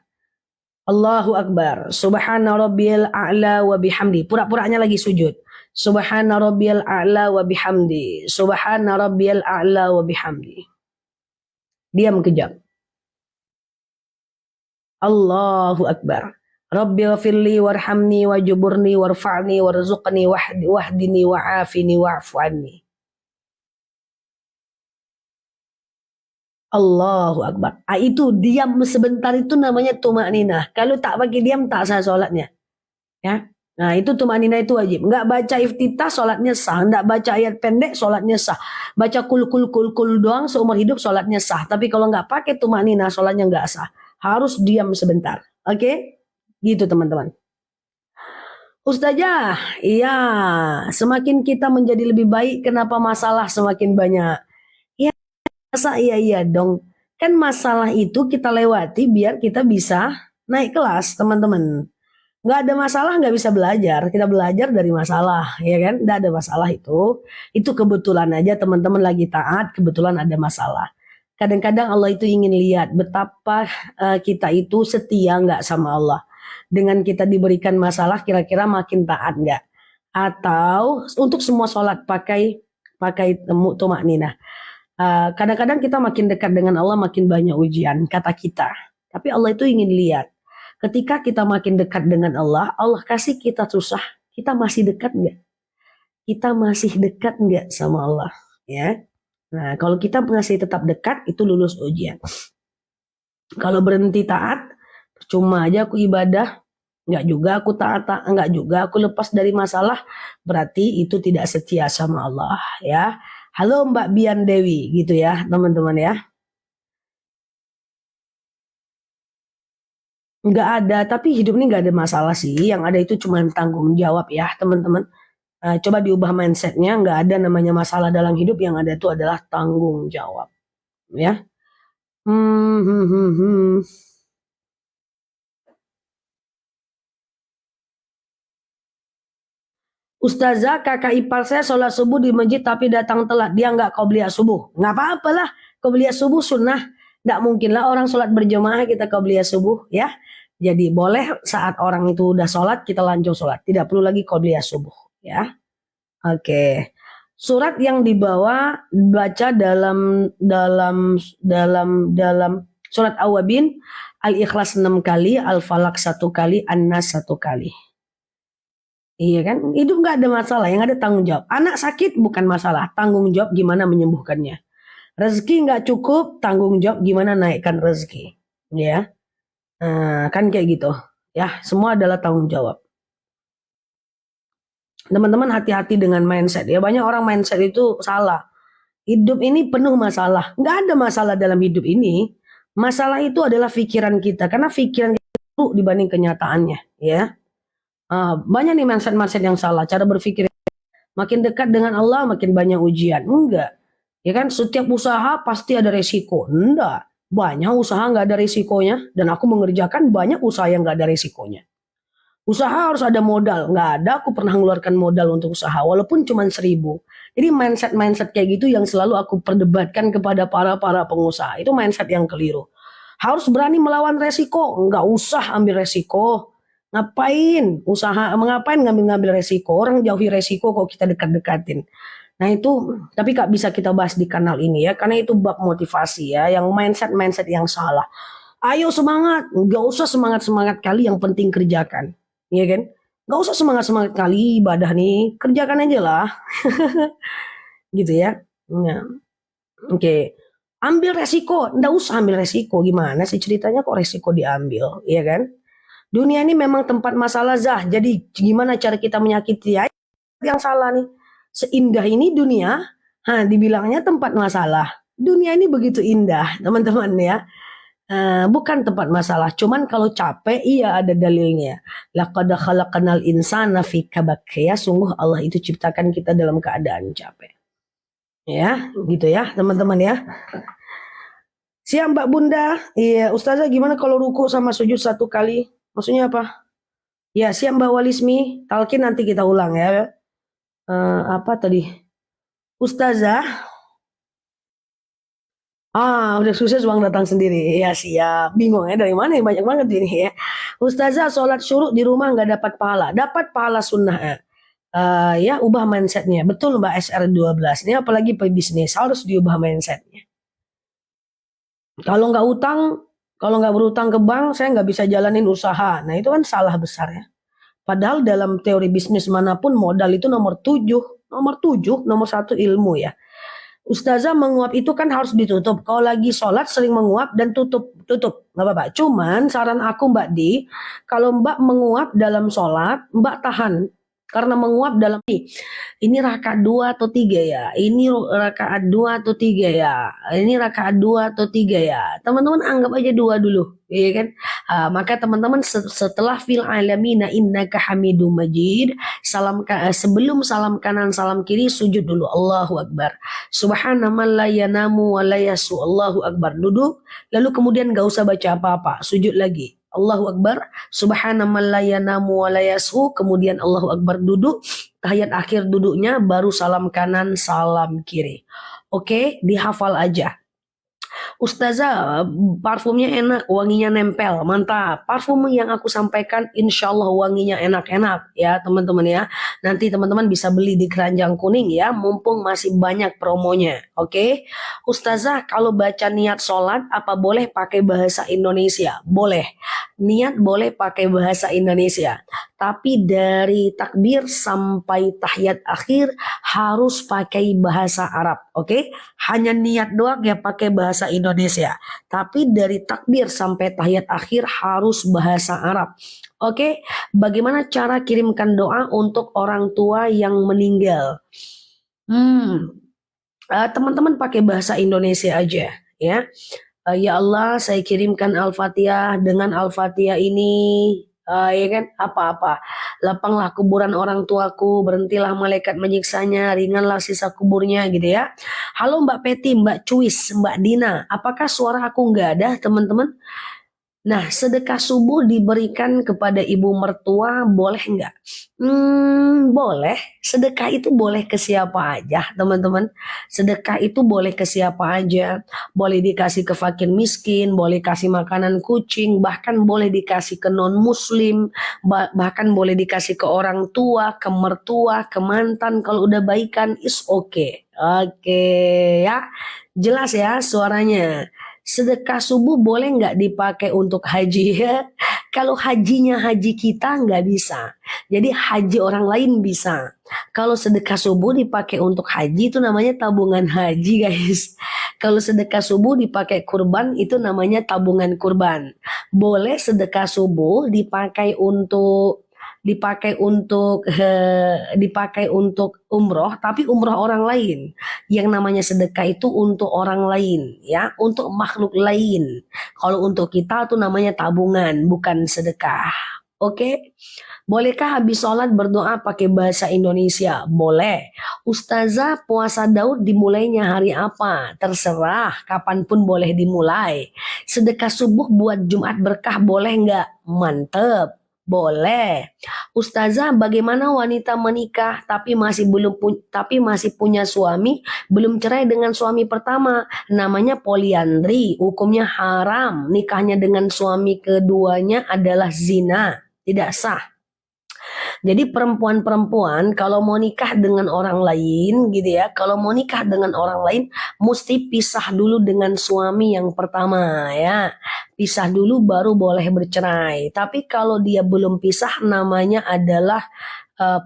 Allahu Akbar. Subhana rabbiyal a'la wa bihamdi. Pura-puranya lagi sujud. Subhana rabbiyal a'la wa bihamdi. Subhana rabbiyal a'la wa bihamdi. Diam kejap. Allahu Akbar. Rabbighfirli warhamni wajburni warfa'ni warzuqni wahdini wa'afini wa'fu anni. Allahu Akbar. Itu diam sebentar itu namanya tumakninah. Kalau tak bagi diam tak sah sholatnya. Ya. Nah itu tumakninah itu wajib. Enggak baca iftitah sholatnya sah. Enggak baca ayat pendek sholatnya sah. Baca kul kul kul kul doang seumur hidup sholatnya sah. Tapi kalau enggak pakai tumakninah sholatnya enggak sah. Harus diam sebentar. Oke? Gitu teman-teman. Ustazah, iya, semakin kita menjadi lebih baik, kenapa masalah semakin banyak? Ya, masa iya dong. Kan masalah itu kita lewati biar kita bisa naik kelas, teman-teman. Nggak ada masalah, nggak bisa belajar. Kita belajar dari masalah, ya kan? Nggak ada masalah itu. Itu kebetulan aja teman-teman lagi taat, kebetulan ada masalah. Kadang-kadang Allah itu ingin lihat betapa kita itu setia nggak sama Allah. Dengan kita diberikan masalah, kira-kira makin taat nggak? Atau untuk semua sholat pakai tumakninah. Kadang-kadang kita makin dekat dengan Allah makin banyak ujian kata kita. Tapi Allah itu ingin lihat ketika kita makin dekat dengan Allah, Allah kasih kita susah, kita masih dekat nggak? Kita masih dekat nggak sama Allah? Ya. Nah, kalau kita masih tetap dekat, itu lulus ujian. Kalau berhenti taat, cuma aja aku ibadah, nggak juga aku taat, nggak juga aku lepas dari masalah, berarti itu tidak setia sama Allah. Ya. Halo Mbak Bian Dewi, gitu ya teman-teman ya. Nggak ada, tapi hidup ini nggak ada masalah sih. Yang ada itu cuma tanggung jawab ya teman-teman. Coba diubah mindsetnya, nggak ada namanya masalah dalam hidup, yang ada itu adalah tanggung jawab. Ya. Ustazah, kakak ipar saya sholat subuh di masjid tapi datang telat. Dia nggak qobliyah subuh. Nggak apa-apa lah. Qobliyah subuh sunnah. Nggak mungkin lah orang sholat berjamaah kita qobliyah subuh ya. Jadi boleh saat orang itu udah sholat kita lanjut sholat. Tidak perlu lagi qobliyah subuh ya. Oke. Surat yang dibawa baca dalam surat Awabin, Al-Ikhlas 6 kali, Al-Falaq 1 kali, An-Nas 1 kali. Iya kan, hidup nggak ada masalah, yang ada tanggung jawab. Anak sakit bukan masalah, tanggung jawab gimana menyembuhkannya. Rezeki nggak cukup, tanggung jawab gimana naikkan rezeki. Ya, kan kayak gitu. Ya, semua adalah tanggung jawab. Teman-teman hati-hati dengan mindset ya. Banyak orang mindset itu salah. Hidup ini penuh masalah. Nggak ada masalah dalam hidup ini. Masalah itu adalah pikiran kita, karena pikiran kita buruk dibanding kenyataannya. Ya. Banyak nih mindset-mindset yang salah, cara berpikir makin dekat dengan Allah makin banyak ujian. Enggak, ya kan, setiap usaha pasti ada resiko. Enggak, banyak usaha nggak ada resikonya, dan aku mengerjakan banyak usaha yang nggak ada resikonya. Usaha harus ada modal, nggak ada aku pernah mengeluarkan modal untuk usaha walaupun cuma 1.000. Jadi mindset kayak gitu yang selalu aku perdebatkan kepada para pengusaha, itu mindset yang keliru. Harus berani melawan resiko, nggak usah ambil resiko. Ngapain mengapain ngambil resiko? Orang jauhi resiko kok kita dekat-dekatin. Nah itu, tapi Kak bisa kita bahas di kanal ini ya, karena itu bab motivasi ya, yang mindset yang salah. Ayo semangat, nggak usah semangat kali, yang penting kerjakan, ya kan? Nggak usah semangat kali ibadah nih, kerjakan aja lah, gitu ya. Nah, oke. Ambil resiko, nggak usah ambil resiko, gimana sih ceritanya kok resiko diambil, ya kan? Dunia ini memang tempat masalah Zah. Jadi gimana cara kita menyakiti ya? Yang salah nih. Seindah ini dunia, dibilangnya tempat masalah. Dunia ini begitu indah, teman-teman ya. Bukan tempat masalah. Cuman kalau capek, iya ada dalilnya. Laqad khalaqnal insana fi kabad. Ya, sungguh Allah itu ciptakan kita dalam keadaan capek. Ya, gitu ya, teman-teman ya. Siap Mbak Bunda. Iya, Ustazah gimana kalau ruku sama sujud 1 kali? Maksudnya apa? Ya siap Mbak Walismi, talkin nanti kita ulang ya. Apa tadi? Ustazah. Udah sukses uang datang sendiri. Ya siap. Bingung ya dari mana ya, banyak banget ini ya. Ustazah sholat syuruk di rumah nggak dapat pahala. Dapat pahala sunnah ya. Ya ubah mindsetnya. Betul Mbak SR12. Ini apalagi pebisnis harus diubah mindsetnya. Kalau nggak utang, Kalau nggak berutang ke bank, saya nggak bisa jalanin usaha. Nah itu kan salah besar ya. Padahal dalam teori bisnis manapun modal itu nomor satu ilmu ya. Ustazah menguap itu kan harus ditutup. Kalau lagi sholat sering menguap dan tutup, nggak apa-apa. Cuman saran aku Mbak Di, kalau Mbak menguap dalam sholat, Mbak tahan. Karena menguap dalam ini rakaat 2 atau 3 ya, ini rakaat 2 atau 3 ya, ini rakaat 2 atau 3 ya. Teman-teman anggap aja 2 dulu, ya kan? Maka teman-teman setelah fil alamina innaka hamidum majid, sebelum salam kanan salam kiri sujud dulu, Allahu Akbar. Subhanaman la yanamu wa la yasu, Allahu Akbar, duduk. Lalu kemudian gak usah baca apa-apa, sujud lagi. Allahu Akbar, subhanaman la yanamu wa la yasu, kemudian Allahu Akbar, duduk. Tahiyat akhir duduknya baru salam kanan salam kiri. Oke, dihafal aja. Ustazah, parfumnya enak, wanginya nempel, mantap. Parfum yang aku sampaikan insya Allah wanginya enak-enak ya teman-teman ya. Nanti teman-teman bisa beli di Keranjang Kuning ya, mumpung masih banyak promonya. Oke, Ustazah, kalau baca niat sholat apa boleh pakai bahasa Indonesia? Boleh. Niat boleh pakai bahasa Indonesia. Tapi dari takbir sampai tahiyat akhir harus pakai bahasa Arab. Oke, hanya niat doang ya pakai bahasa Indonesia. Tapi dari takbir sampai tahiyat akhir harus bahasa Arab. Oke, bagaimana cara kirimkan doa untuk orang tua yang meninggal? Teman-teman pakai bahasa Indonesia aja ya. Ya Allah, saya kirimkan Al-Fatihah, dengan Al-Fatihah ini ya kan, apa-apa, lapanglah kuburan orang tuaku, berhentilah malaikat menyiksanya, ringanlah sisa kuburnya gitu ya. Halo Mbak Peti, Mbak Cuis, Mbak Dina, apakah suara aku nggak ada teman-teman? Nah, sedekah subuh diberikan kepada ibu mertua boleh nggak? Boleh. Sedekah itu boleh ke siapa aja, teman-teman. Sedekah itu boleh ke siapa aja. Boleh dikasih ke fakir miskin, boleh kasih makanan kucing, bahkan boleh dikasih ke non-muslim, bahkan boleh dikasih ke orang tua, ke mertua, ke mantan. Kalau udah baikan, is okay. Oke ya. Jelas ya suaranya. Sedekah subuh boleh nggak dipakai untuk haji ya? Kalau hajinya haji kita nggak bisa. Jadi haji orang lain bisa. Kalau sedekah subuh dipakai untuk haji itu namanya tabungan haji guys. Kalau sedekah subuh dipakai kurban itu namanya tabungan kurban. Boleh sedekah subuh dipakai untuk umroh, tapi umroh orang lain. Yang namanya sedekah itu untuk orang lain ya, untuk makhluk lain. Kalau untuk kita tuh namanya tabungan, bukan sedekah. Oke. Bolehkah habis sholat berdoa pakai bahasa Indonesia? Boleh. Ustazah, puasa Daud dimulainya hari apa? Terserah, kapanpun boleh dimulai. Sedekah subuh buat Jumat berkah boleh nggak? Mantep. Boleh. Ustazah, bagaimana wanita menikah tapi masih punya suami, belum cerai dengan suami pertama? Namanya poliandri, hukumnya haram. Nikahnya dengan suami keduanya adalah zina, tidak sah. Jadi perempuan-perempuan kalau mau nikah dengan orang lain gitu ya, kalau mau nikah dengan orang lain mesti pisah dulu dengan suami yang pertama ya. Pisah dulu baru boleh bercerai. Tapi kalau dia belum pisah namanya adalah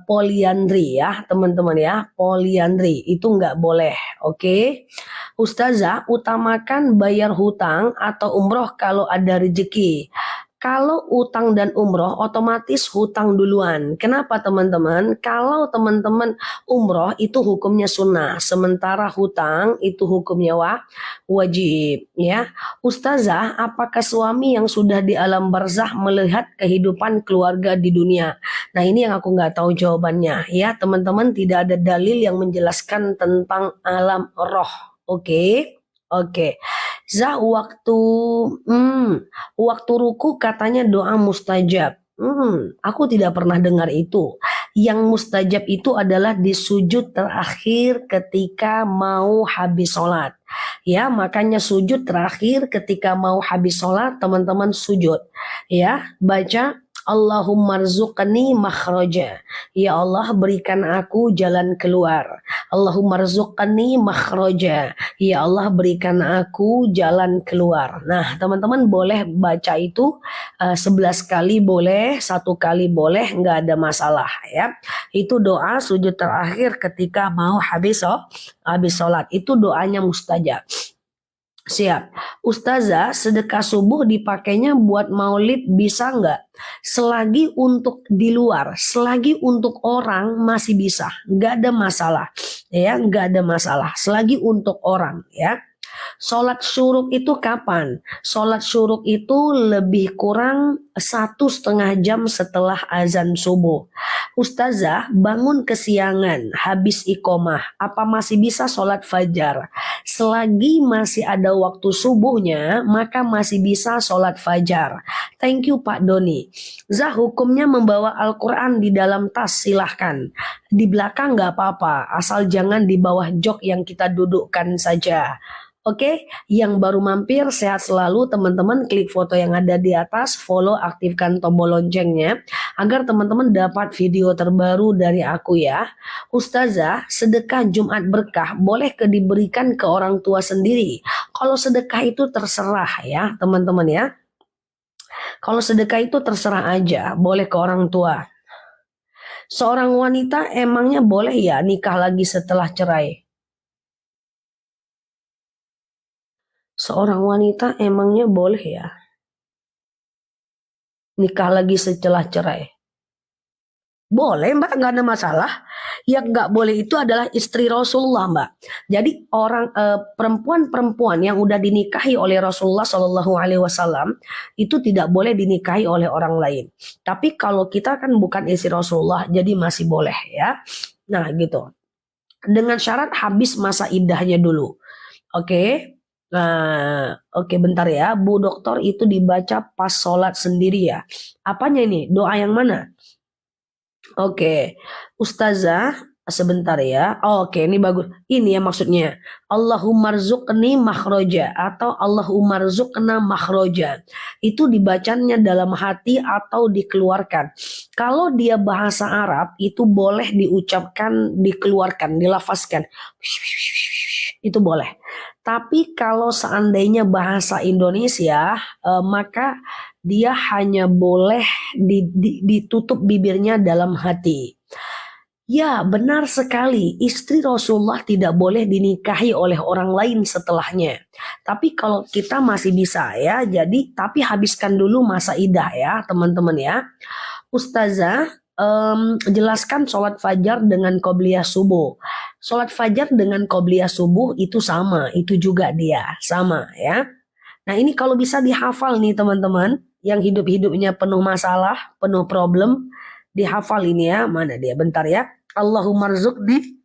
poliandri ya teman-teman ya. Poliandri itu nggak boleh. Oke. Ustazah, utamakan bayar hutang atau umroh kalau ada rezeki? Kalau utang dan umroh otomatis hutang duluan. Kenapa teman-teman? Kalau teman-teman umroh itu hukumnya sunnah, sementara hutang itu hukumnya wajib. Ya, Ustazah, apakah suami yang sudah di alam barzah melihat kehidupan keluarga di dunia? Nah ini yang aku nggak tahu jawabannya. Ya teman-teman, tidak ada dalil yang menjelaskan tentang alam roh. Oke. Zah, waktu ruku katanya doa mustajab. Aku tidak pernah dengar itu. Yang mustajab itu adalah di sujud terakhir ketika mau habis sholat. Ya, makanya sujud terakhir ketika mau habis sholat, teman-teman sujud. Ya, baca Allahumma rzuqni makhraja. Ya Allah berikan aku jalan keluar. Allahumma rzuqni makhraja. Ya Allah berikan aku jalan keluar. Nah teman-teman boleh baca itu 11 kali boleh, 1 kali boleh, nggak ada masalah ya. Itu doa sujud terakhir ketika mau habis sholat. Itu doanya mustajab. Siap. Ustazah, sedekah subuh dipakainya buat maulid bisa nggak? Selagi untuk di luar, selagi untuk orang masih bisa. Nggak ada masalah. Ya, nggak ada masalah. Selagi untuk orang ya. Sholat syuruk itu kapan? Sholat syuruk itu lebih kurang 1,5 jam setelah azan subuh. Ustazah bangun kesiangan habis iqomah. Apa masih bisa sholat fajar? Selagi masih ada waktu subuhnya, maka masih bisa sholat fajar. Thank you Pak Doni. Zah, hukumnya membawa Al-Quran di dalam tas silahkan. Di belakang nggak apa-apa, asal jangan di bawah jok yang kita dudukkan saja. Oke, yang baru mampir sehat selalu teman-teman, klik foto yang ada di atas, follow, aktifkan tombol loncengnya agar teman-teman dapat video terbaru dari aku ya. Ustazah, sedekah Jumat berkah boleh diberikan ke orang tua sendiri. Kalau sedekah itu terserah ya teman-teman ya. Kalau sedekah itu terserah aja, boleh ke orang tua. Seorang wanita emangnya boleh ya nikah lagi setelah cerai? Seorang wanita emangnya boleh ya nikah lagi setelah cerai? Boleh Mbak, nggak ada masalah. Yang nggak boleh itu adalah istri Rasulullah Mbak. Jadi orang perempuan-perempuan yang udah dinikahi oleh Rasulullah Shallallahu Alaihi Wasallam itu tidak boleh dinikahi oleh orang lain. Tapi kalau kita kan bukan istri Rasulullah, jadi masih boleh ya. Nah gitu. Dengan syarat habis masa iddahnya dulu. Oke. Nah, oke bentar ya. Bu dokter itu dibaca pas sholat sendiri ya. Apanya ini? Doa yang mana? Oke, Ustazah, sebentar ya. Oke, ini bagus. Ini ya maksudnya. Allahumma rzuqni makhroja atau Allahumma rzuqna makhroja. Itu dibacanya dalam hati atau dikeluarkan. Kalau dia bahasa Arab itu boleh diucapkan, dikeluarkan, dilafazkan. Itu boleh. Tapi kalau seandainya bahasa Indonesia, maka dia hanya boleh ditutup bibirnya dalam hati. Ya, benar sekali. Istri Rasulullah tidak boleh dinikahi oleh orang lain setelahnya. Tapi kalau kita masih bisa ya, jadi tapi habiskan dulu masa iddah ya, teman-teman ya. Ustazah, jelaskan sholat fajar dengan qobliyah subuh. Sholat fajar dengan qobliyah subuh itu sama, itu juga dia, sama ya. Nah ini kalau bisa dihafal nih teman-teman, yang hidup-hidupnya penuh masalah, penuh problem, dihafal ini ya, mana dia, bentar ya. Allahumma rzuqni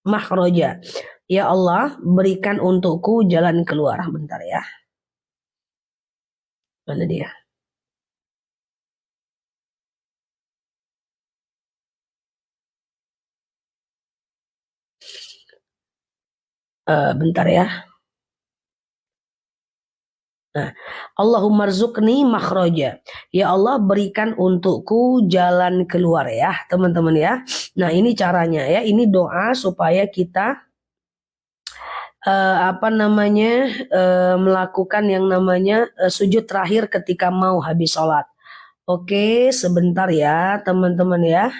makhroja. Ya Allah berikan untukku jalan keluar, bentar ya. Mana dia? Bentar ya. Nah, Allahumma rzuqni makhraja. Ya Allah berikan untukku jalan keluar ya, teman-teman ya. Nah, ini caranya ya. Ini doa supaya kita melakukan yang namanya sujud terakhir ketika mau habis sholat. Oke, sebentar ya, teman-teman ya.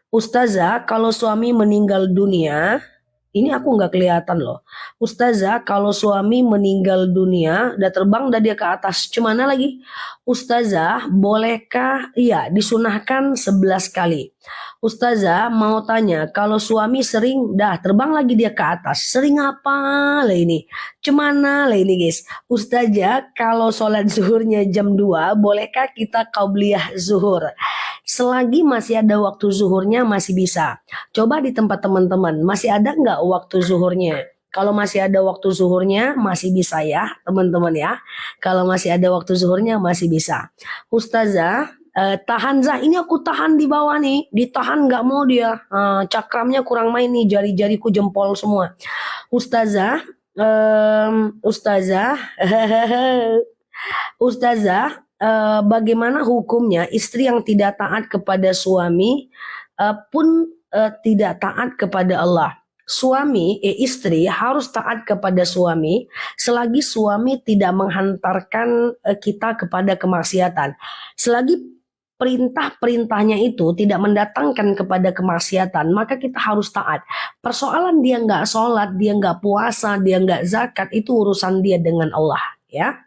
Ustazah, kalau suami meninggal dunia, ini aku nggak kelihatan loh. Ustazah, kalau suami meninggal dunia, udah terbang dah dia ke atas. Cumana lagi? Ustazah, bolehkah? Iya, disunahkan 11 kali. Ustazah, mau tanya, kalau suami sering, dah terbang lagi dia ke atas. Sering apa lah ini? Cumana lah ini guys? Ustazah, kalau sholat zuhurnya jam 2, bolehkah kita qabliyah zuhur? Selagi masih ada waktu zuhurnya masih bisa. Coba di tempat teman-teman, masih ada nggak waktu zuhurnya? Kalau masih ada waktu zuhurnya masih bisa ya teman-teman ya. Kalau masih ada waktu zuhurnya masih bisa. Ustazah, tahan Zah, ini aku tahan di bawah nih. Ditahan nggak mau dia. Cakramnya kurang main nih, jari-jariku jempol semua. Ustazah, Ustazah, Ustazah, bagaimana hukumnya istri yang tidak taat kepada suami pun tidak taat kepada Allah? Istri harus taat kepada suami selagi suami tidak menghantarkan kita kepada kemaksiatan. Selagi perintah-perintahnya itu tidak mendatangkan kepada kemaksiatan, maka kita harus taat. Persoalan dia nggak sholat, dia nggak puasa, dia nggak zakat, itu urusan dia dengan Allah, ya.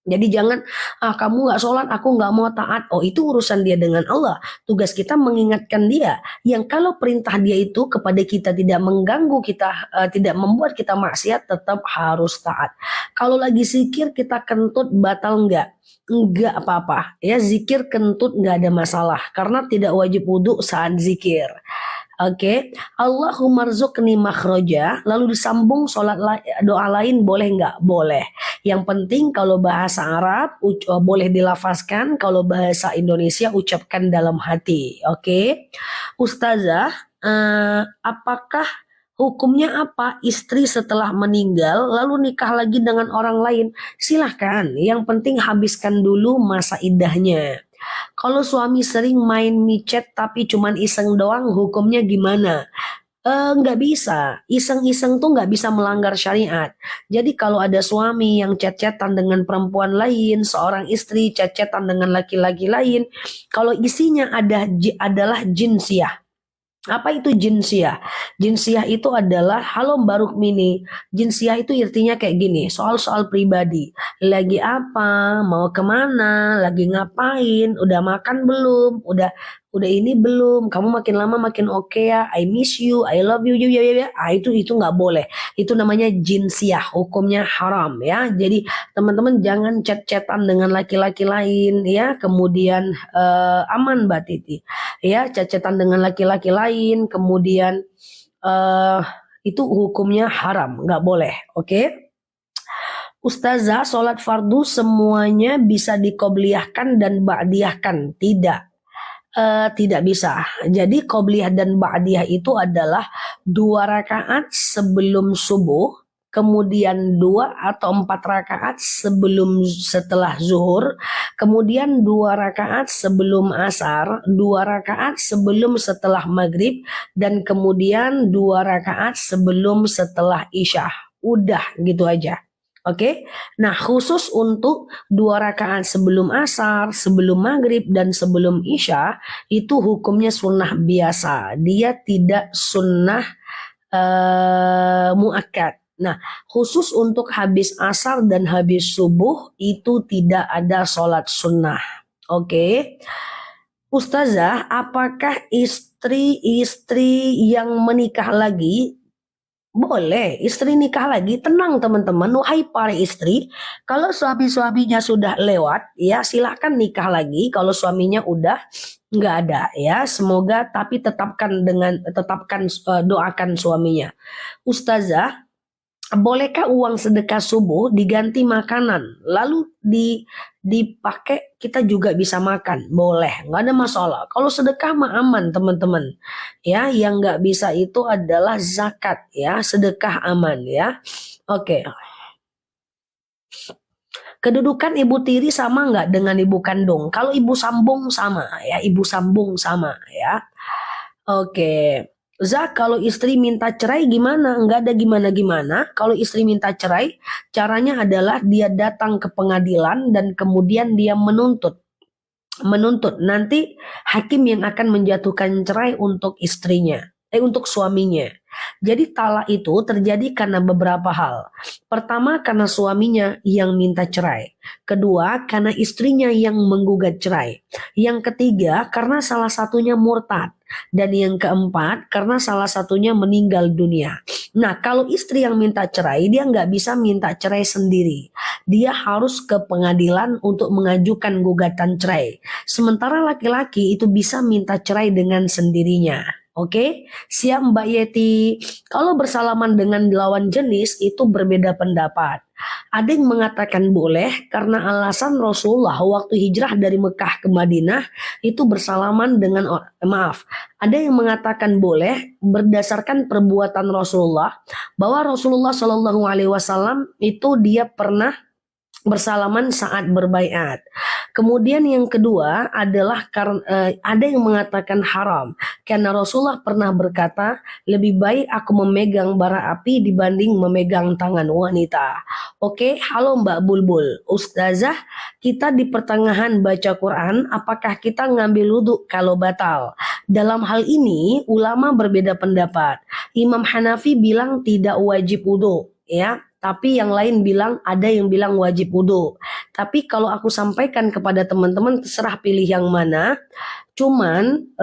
Jadi jangan, kamu nggak sholat, aku nggak mau taat. Oh, itu urusan dia dengan Allah. Tugas kita mengingatkan dia. Yang kalau perintah dia itu kepada kita tidak mengganggu kita, tidak membuat kita maksiat, tetap harus taat. Kalau lagi zikir kita kentut batal nggak? Enggak apa-apa. Ya, zikir kentut nggak ada masalah. Karena tidak wajib wudhu saat zikir. Oke, Allahumma rzuqni makhroja, lalu disambung doa lain boleh nggak? Boleh. Yang penting kalau bahasa Arab boleh dilafazkan, kalau bahasa Indonesia ucapkan dalam hati. Oke, Ustazah, apakah hukumnya apa istri setelah meninggal lalu nikah lagi dengan orang lain? Silahkan, yang penting habiskan dulu masa iddahnya. Kalau suami sering main micet tapi cuman iseng doang, hukumnya gimana? Nggak bisa, iseng-iseng tuh nggak bisa melanggar syariat. Jadi kalau ada suami yang chat-chatan dengan perempuan lain, seorang istri chat-chatan dengan laki-laki lain, kalau isinya adalah jinsiah. Apa itu jinsiah? Jinsiah itu adalah, halo Mbak Rukmini. Jinsiah itu artinya kayak gini, soal-soal pribadi. Lagi apa? Mau kemana? Lagi ngapain? Udah makan belum? Udah ini belum? Kamu makin lama makin oke ya. I miss you, I love you, ya. Itu nggak boleh. Itu namanya jinsiah, hukumnya haram ya. Jadi teman-teman jangan chat-chatan dengan laki-laki lain ya. Kemudian aman Mbak Titi. Ya, chat-chatan dengan laki-laki lain, kemudian itu hukumnya haram, nggak boleh. Oke? Ustazah, sholat fardu semuanya bisa dikobliyahkan dan ba'diyahkan? Tidak. Tidak bisa. Jadi qobliyah dan ba'diyah itu adalah 2 rakaat sebelum subuh, kemudian 2 atau 4 rakaat setelah zuhur, kemudian 2 rakaat sebelum asar, 2 rakaat sebelum setelah maghrib, dan kemudian 2 rakaat sebelum setelah isya. Udah gitu aja. Oke, nah khusus untuk 2 rakaat sebelum asar, sebelum maghrib, dan sebelum isya itu hukumnya sunnah biasa. Dia tidak sunnah muakkad. Nah, khusus untuk habis asar dan habis subuh itu tidak ada sholat sunnah. Oke, Ustazah, apakah istri-istri yang menikah lagi boleh istri nikah lagi? Tenang teman-teman, wahai para istri, kalau suami-suaminya sudah lewat, ya silahkan nikah lagi. Kalau suaminya udah nggak ada, ya semoga, tapi doakan suaminya. Ustazah, bolehkah uang sedekah subuh diganti makanan lalu dipakai kita juga bisa makan? Boleh, nggak ada masalah. Kalau sedekah mah aman teman-teman. Ya, yang nggak bisa itu adalah zakat ya, sedekah aman ya. Oke. Kedudukan ibu tiri sama nggak dengan ibu kandung? Kalau ibu sambung sama ya, ibu sambung sama ya. Oke. Zak, kalau istri minta cerai gimana? Enggak ada gimana-gimana. Kalau istri minta cerai, caranya adalah dia datang ke pengadilan dan kemudian dia menuntut. Nanti hakim yang akan menjatuhkan cerai untuk untuk suaminya. Jadi talak itu terjadi karena beberapa hal. Pertama, karena suaminya yang minta cerai. Kedua, karena istrinya yang menggugat cerai. Yang ketiga, karena salah satunya murtad. Dan yang keempat, karena salah satunya meninggal dunia. Nah, kalau istri yang minta cerai, dia nggak bisa minta cerai sendiri. Dia harus ke pengadilan untuk mengajukan gugatan cerai. Sementara laki-laki itu bisa minta cerai dengan sendirinya. Oke, siap Mbak Yeti. Kalau bersalaman dengan lawan jenis itu berbeda pendapat. Ada yang mengatakan boleh karena alasan Rasulullah waktu hijrah dari Mekah ke Madinah itu bersalaman dengan Ada yang mengatakan boleh berdasarkan perbuatan Rasulullah, bahwa Rasulullah Shallallahu Alaihi Wasallam itu dia pernah bersalaman saat berbaiat. Kemudian yang kedua adalah ada yang mengatakan haram karena Rasulullah pernah berkata, lebih baik aku memegang bara api dibanding memegang tangan wanita. Oke, halo Mbak Bulbul, Ustazah, kita di pertengahan baca Quran, apakah kita ngambil wudhu kalau batal? Dalam hal ini ulama berbeda pendapat. Imam Hanafi bilang tidak wajib wudhu, ya. Tapi yang lain bilang, ada yang bilang wajib wudhu. Tapi kalau aku sampaikan kepada teman-teman, terserah pilih yang mana. Cuman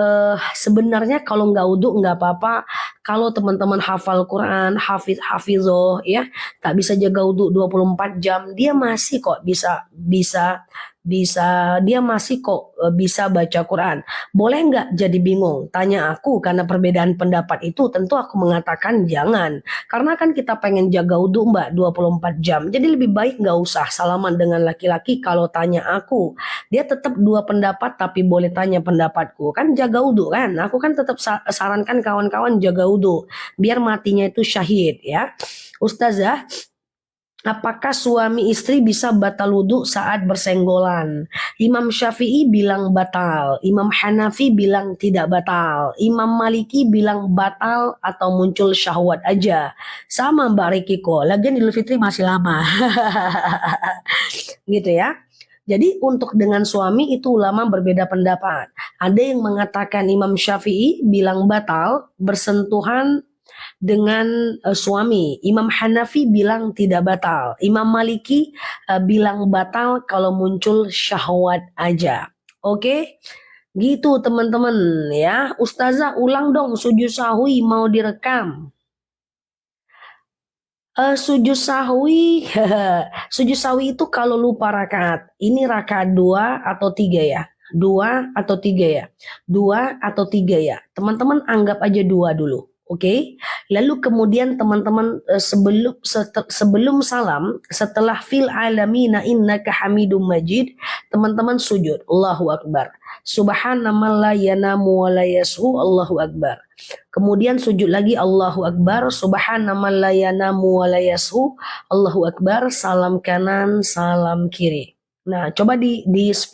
sebenarnya kalau nggak wudhu nggak apa-apa. Kalau teman-teman hafal Quran, hafizoh ya, tak bisa jaga wudhu 24 jam, dia masih kok dia masih kok bisa baca Quran. Boleh nggak jadi bingung? Tanya aku, karena perbedaan pendapat itu tentu aku mengatakan jangan. Karena kan kita pengen jaga wudhu Mbak 24 jam. Jadi lebih baik nggak usah salaman dengan laki-laki kalau tanya aku. Dia tetap dua pendapat tapi boleh tanya pendapatku. Kan jaga wudhu kan. Aku kan tetap sarankan kawan-kawan jaga wudhu. Biar matinya itu syahid ya. Ustazah, apakah suami istri bisa batal wudhu saat bersenggolan? Imam Syafi'i bilang batal, Imam Hanafi bilang tidak batal, Imam Maliki bilang batal atau muncul syahwat aja. Sama Mbak Rikiko, lagian Idul Fitri masih lama. Gitu ya. Jadi untuk dengan suami itu ulama berbeda pendapat. Ada yang mengatakan Imam Syafi'i bilang batal bersentuhan dengan suami. Imam Hanafi bilang tidak batal. Imam Maliki bilang batal kalau muncul syahwat aja. Oke? Gitu teman-teman ya. Ustazah ulang dong sujud sahwi mau direkam. Sujud sahwi sujud sahwi itu kalau lupa rakaat. Ini rakaat 2 atau 3 ya? 2 atau 3 ya? 2 atau 3 ya? Teman-teman anggap aja 2 dulu. Oke, lalu kemudian teman-teman sebelum salam, setelah fil alamina innaka hamidum majid, teman-teman sujud Allahu akbar. Subhanallah la yanamu wa la yashu, Allahu akbar. Kemudian sujud lagi Allahu akbar, subhanallah la yanamu wa la yashu, Allahu akbar, salam kanan, salam kiri. Nah, coba ditulis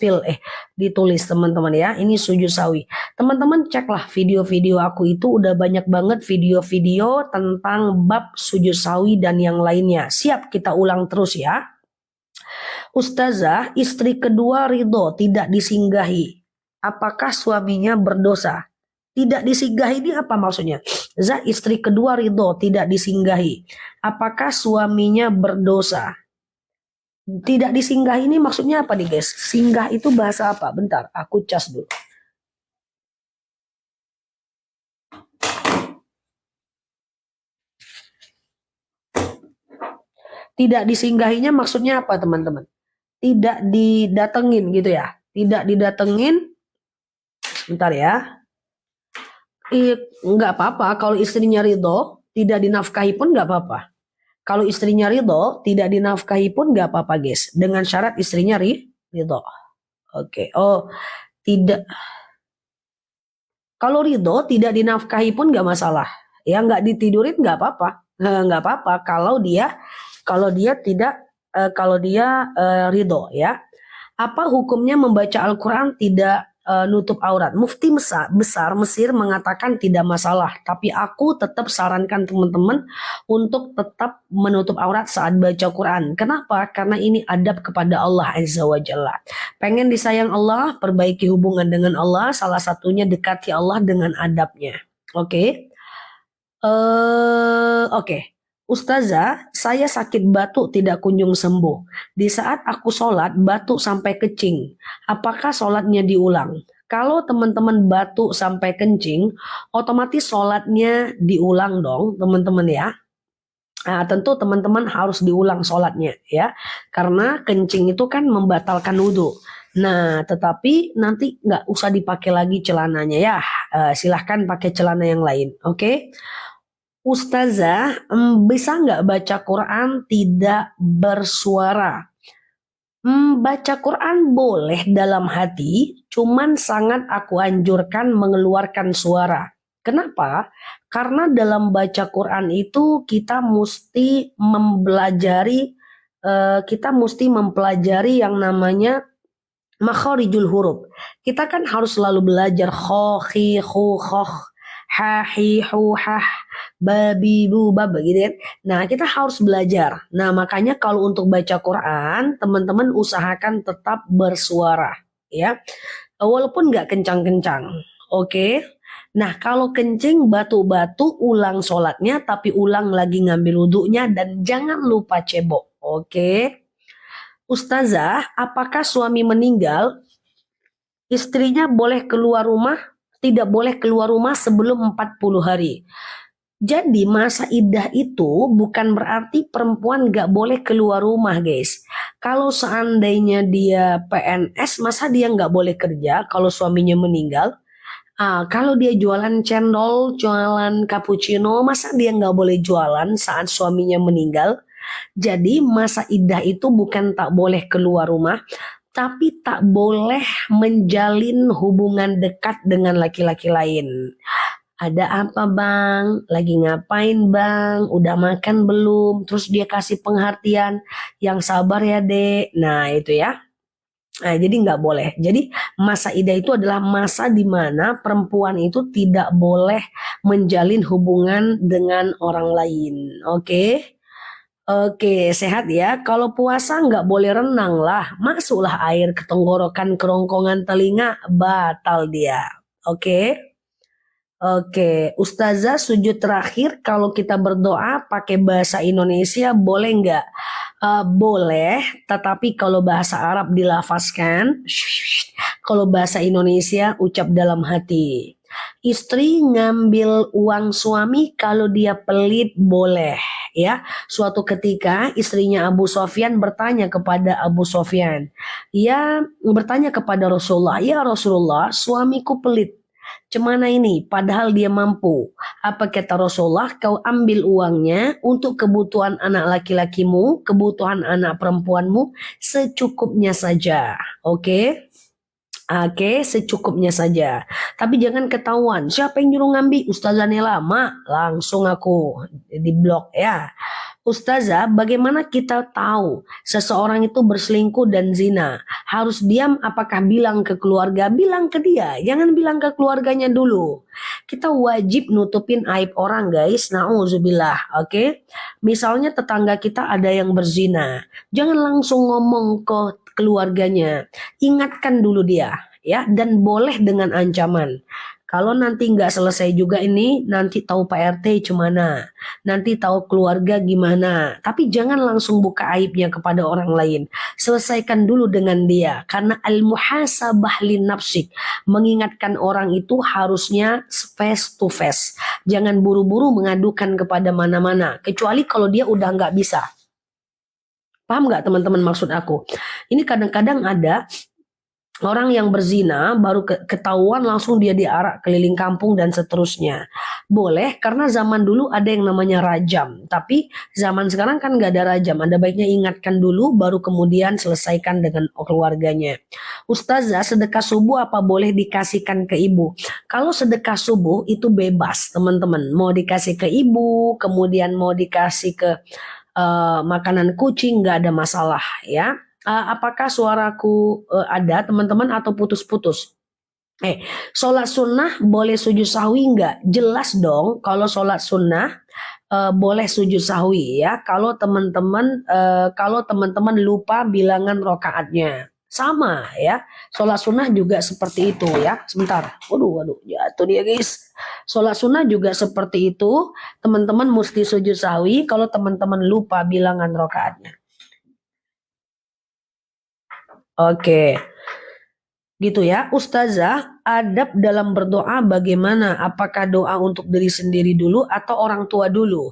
teman-teman ya. Ini sujud sawi. Teman-teman ceklah video-video aku itu udah banyak banget video-video tentang bab sujud sawi dan yang lainnya. Siap kita ulang terus ya. Ustazah, istri kedua ridho tidak disinggahi. Apakah suaminya berdosa? Tidak disinggahi ini apa maksudnya? Istri kedua ridho tidak disinggahi. Apakah suaminya berdosa? Tidak disinggahi ini maksudnya apa nih guys? Singgah itu bahasa apa? Bentar, aku cas dulu. Tidak disinggahinya maksudnya apa teman-teman? Tidak didatengin gitu ya? Tidak didatengin. Bentar ya. Nggak apa-apa kalau istrinya ridho, tidak dinafkahi pun nggak apa-apa. Kalau istrinya ridho, tidak dinafkahi pun nggak apa-apa guys. Dengan syarat istrinya ridho. Oke. Oh, tidak. Kalau ridho, tidak dinafkahi pun nggak masalah. Ya nggak ditidurin nggak apa-apa. Nggak apa-apa kalau dia ridho ya. Apa hukumnya membaca Al-Quran tidak nutup aurat? Mufti besar Mesir mengatakan tidak masalah, tapi aku tetap sarankan teman-teman untuk tetap menutup aurat saat baca Quran. Kenapa? Karena ini adab kepada Allah Azza wa Jalla. Pengen disayang Allah, perbaiki hubungan dengan Allah, salah satunya dekati Allah dengan adabnya. Oke. Oke. Ustazah, saya sakit batuk tidak kunjung sembuh. Di saat aku sholat, batuk sampai kecing. Apakah sholatnya diulang? Kalau teman-teman batuk sampai kencing, otomatis sholatnya diulang dong, teman-teman ya. Nah, tentu teman-teman harus diulang sholatnya ya. Karena kencing itu kan membatalkan wudhu. Nah, tetapi nanti nggak usah dipakai lagi celananya ya. Silahkan pakai celana yang lain, oke? Ustazah, bisa nggak baca Quran tidak bersuara? Baca Quran boleh dalam hati, cuman sangat aku anjurkan mengeluarkan suara. Kenapa? Karena dalam baca Quran itu kita mesti mempelajari kita mesti mempelajari yang namanya makharijul huruf. Kita kan harus selalu belajar kho, khi, khu, khoh, ha, hi, hu, hah, babi, bu, bab gitu kan. Nah, kita harus belajar. Nah, makanya kalau untuk baca Quran, teman-teman usahakan tetap bersuara, ya. Walaupun nggak kencang-kencang. Oke. Nah, kalau kencing batu-batu ulang sholatnya, tapi ulang lagi ngambil wudhunya dan jangan lupa cebok. Oke. Ustazah, apakah suami meninggal, istrinya boleh keluar rumah? Tidak boleh keluar rumah sebelum 40 hari. Jadi masa iddah itu bukan berarti perempuan gak boleh keluar rumah, guys. Kalau seandainya dia PNS, masa dia gak boleh kerja kalau suaminya meninggal? Kalau dia jualan cendol, jualan cappuccino, masa dia nggak boleh jualan saat suaminya meninggal? Jadi masa iddah itu bukan tak boleh keluar rumah, tapi tak boleh menjalin hubungan dekat dengan laki-laki lain. Ada apa bang? Lagi ngapain bang? Udah makan belum? Terus dia kasih pengertian, yang sabar ya dek. Nah itu ya. Nah, jadi nggak boleh. Jadi masa idah itu adalah masa di mana perempuan itu tidak boleh menjalin hubungan dengan orang lain. Oke? Oke, sehat ya. Kalau puasa nggak boleh renang lah. Masuklah air ke tenggorokan, kerongkongan telinga, batal dia. Oke? Oke, Ustazah sujud terakhir kalau kita berdoa pakai bahasa Indonesia boleh nggak? Boleh, tetapi kalau bahasa Arab dilafazkan, kalau bahasa Indonesia ucap dalam hati. Istri ngambil uang suami kalau dia pelit boleh, ya. Suatu ketika istrinya Abu Sofyan bertanya kepada Abu Sofyan, ya bertanya kepada Rasulullah, ya Rasulullah, suamiku pelit. Cemana ini? Padahal dia mampu. Apa kata Rasulullah? Kau ambil uangnya untuk kebutuhan anak laki-lakimu, kebutuhan anak perempuanmu, secukupnya saja. Oke? Oke, secukupnya saja. Tapi jangan ketahuan. Siapa yang nyuruh ngambil? Ustazah Nela, mak. Langsung aku di blok ya. Ustazah, bagaimana kita tahu seseorang itu berselingkuh dan zina? Harus diam apakah bilang ke keluarga? Bilang ke dia, jangan bilang ke keluarganya dulu. Kita wajib nutupin aib orang guys, na'udzubillah, oke? Misalnya tetangga kita ada yang berzina, jangan langsung ngomong ke keluarganya. Ingatkan dulu dia, ya, dan boleh dengan ancaman. Kalau nanti nggak selesai juga ini, nanti tahu Pak RT cemana, nanti tahu keluarga gimana. Tapi jangan langsung buka aibnya kepada orang lain. Selesaikan dulu dengan dia. Karena al-muhasabah lin nafsik. Mengingatkan orang itu harusnya face to face. Jangan buru-buru mengadukan kepada mana-mana. Kecuali kalau dia udah nggak bisa. Paham nggak teman-teman maksud aku? Ini kadang-kadang ada orang yang berzina baru ketahuan langsung dia diarak keliling kampung dan seterusnya. Boleh karena zaman dulu ada yang namanya rajam. Tapi zaman sekarang kan gak ada rajam. Ada baiknya ingatkan dulu baru kemudian selesaikan dengan keluarganya. Ustazah, sedekah subuh apa boleh dikasihkan ke ibu? Kalau sedekah subuh itu bebas teman-teman. Mau dikasih ke ibu, kemudian mau dikasih ke makanan kucing, gak ada masalah ya. Apakah suaraku ada teman-teman atau putus-putus? Sholat sunnah boleh sujud sahwi enggak? Jelas dong kalau sholat sunnah boleh sujud sahwi ya. Kalau teman-teman lupa bilangan rokaatnya. Sama ya. Sholat sunnah juga seperti itu ya. Sebentar. Waduh, jatuh dia guys. Sholat sunnah juga seperti itu. Teman-teman mesti sujud sahwi kalau teman-teman lupa bilangan rokaatnya. Oke, gitu ya. Ustazah, adab dalam berdoa bagaimana? Apakah doa untuk diri sendiri dulu atau orang tua dulu?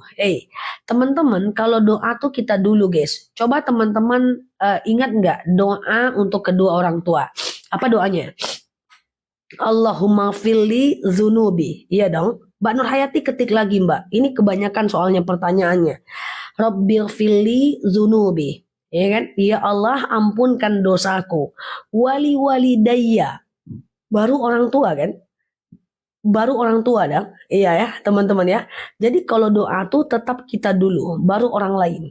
Teman-teman, kalau doa tuh kita dulu guys. Coba teman-teman ingat nggak doa untuk kedua orang tua? Apa doanya? Allahumma fili zunubi. Iya dong. Mbak Nur Hayati ketik lagi mbak. Ini kebanyakan soalnya pertanyaannya. Rabbil fili zunubi. Ya kan? Ya Allah ampunkan dosaku. Wali walidayya. Baru orang tua kan? Baru orang tua dong. Iya ya teman-teman ya. Jadi kalau doa tuh tetap kita dulu. Baru orang lain.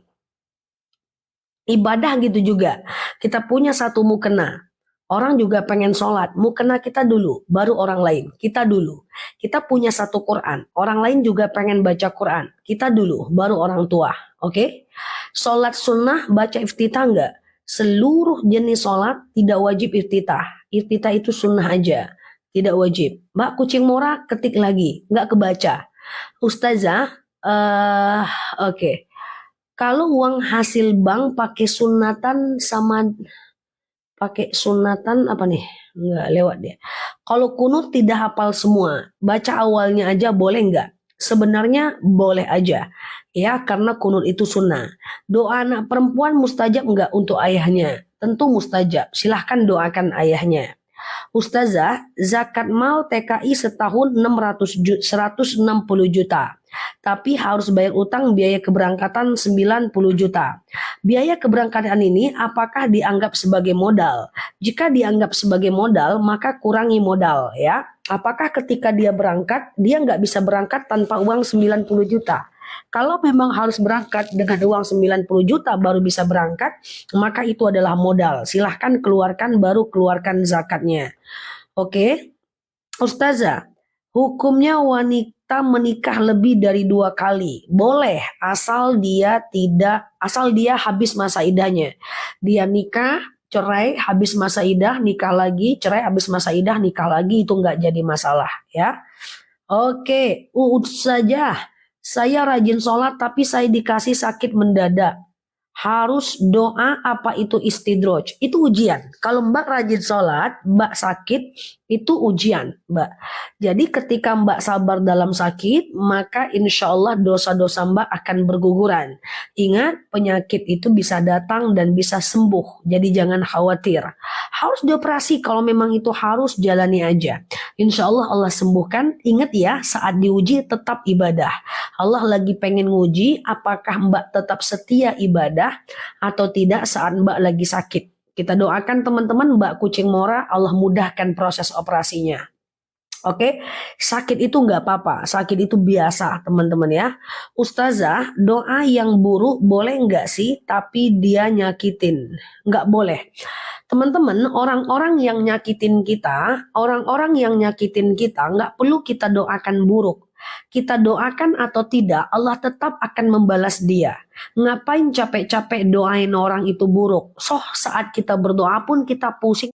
Ibadah gitu juga. Kita punya satu mukena. Orang juga pengen sholat, mukena kita dulu, baru orang lain. Kita dulu. Kita punya satu Quran, orang lain juga pengen baca Quran. Kita dulu, baru orang tua. Oke? Sholat sunnah, baca iftitah enggak? Seluruh jenis sholat tidak wajib iftitah. Iftitah itu sunnah aja, tidak wajib. Mbak kucing mora ketik lagi, nggak kebaca. Ustazah, oke. Kalau uang hasil bank pakai sunatan apa nih? Nggak lewat dia. Kalau kunut tidak hafal semua, baca awalnya aja boleh nggak? Sebenarnya boleh aja, ya karena kunut itu sunnah. Doa anak perempuan mustajab nggak untuk ayahnya? Tentu mustajab. Silahkan doakan ayahnya. Ustazah, zakat mal TKI setahun 160 juta. Tapi harus bayar utang biaya keberangkatan 90 juta. Biaya keberangkatan ini apakah dianggap sebagai modal? Jika dianggap sebagai modal, maka kurangi modal ya. Apakah ketika dia berangkat, dia nggak bisa berangkat tanpa uang 90 juta? Kalau memang harus berangkat dengan uang 90 juta baru bisa berangkat, maka itu adalah modal. Silahkan keluarkan, baru keluarkan zakatnya. Oke, Ustazah, hukumnya wanita menikah lebih dari 2 kali. Boleh, asal dia habis masa idahnya. Dia nikah, cerai, habis masa idah, nikah lagi, cerai, habis masa idah, nikah lagi, itu nggak jadi masalah ya. Oke, Ustazah, saya rajin sholat tapi saya dikasih sakit mendadak. Harus doa apa itu istidroj? Itu ujian. Kalau Mbak rajin sholat, Mbak sakit, itu ujian, Mbak. Jadi ketika Mbak sabar dalam sakit, maka insya Allah dosa-dosa Mbak akan berguguran. Ingat, penyakit itu bisa datang dan bisa sembuh. Jadi jangan khawatir. Harus dioperasi, kalau memang itu harus jalani aja. Insya Allah Allah sembuhkan. Ingat ya, saat diuji tetap ibadah. Allah lagi pengen nguji apakah Mbak tetap setia ibadah atau tidak saat Mbak lagi sakit. Kita doakan teman-teman Mbak kucing mora, Allah mudahkan proses operasinya. Oke, sakit itu nggak apa-apa, sakit itu biasa teman-teman ya. Ustazah, doa yang buruk boleh nggak sih tapi dia nyakitin? Nggak boleh. Teman-teman, orang-orang yang nyakitin kita, nggak perlu kita doakan buruk. Kita doakan atau tidak, Allah tetap akan membalas dia. Ngapain capek-capek doain orang itu buruk? Saat kita berdoa pun kita pusing.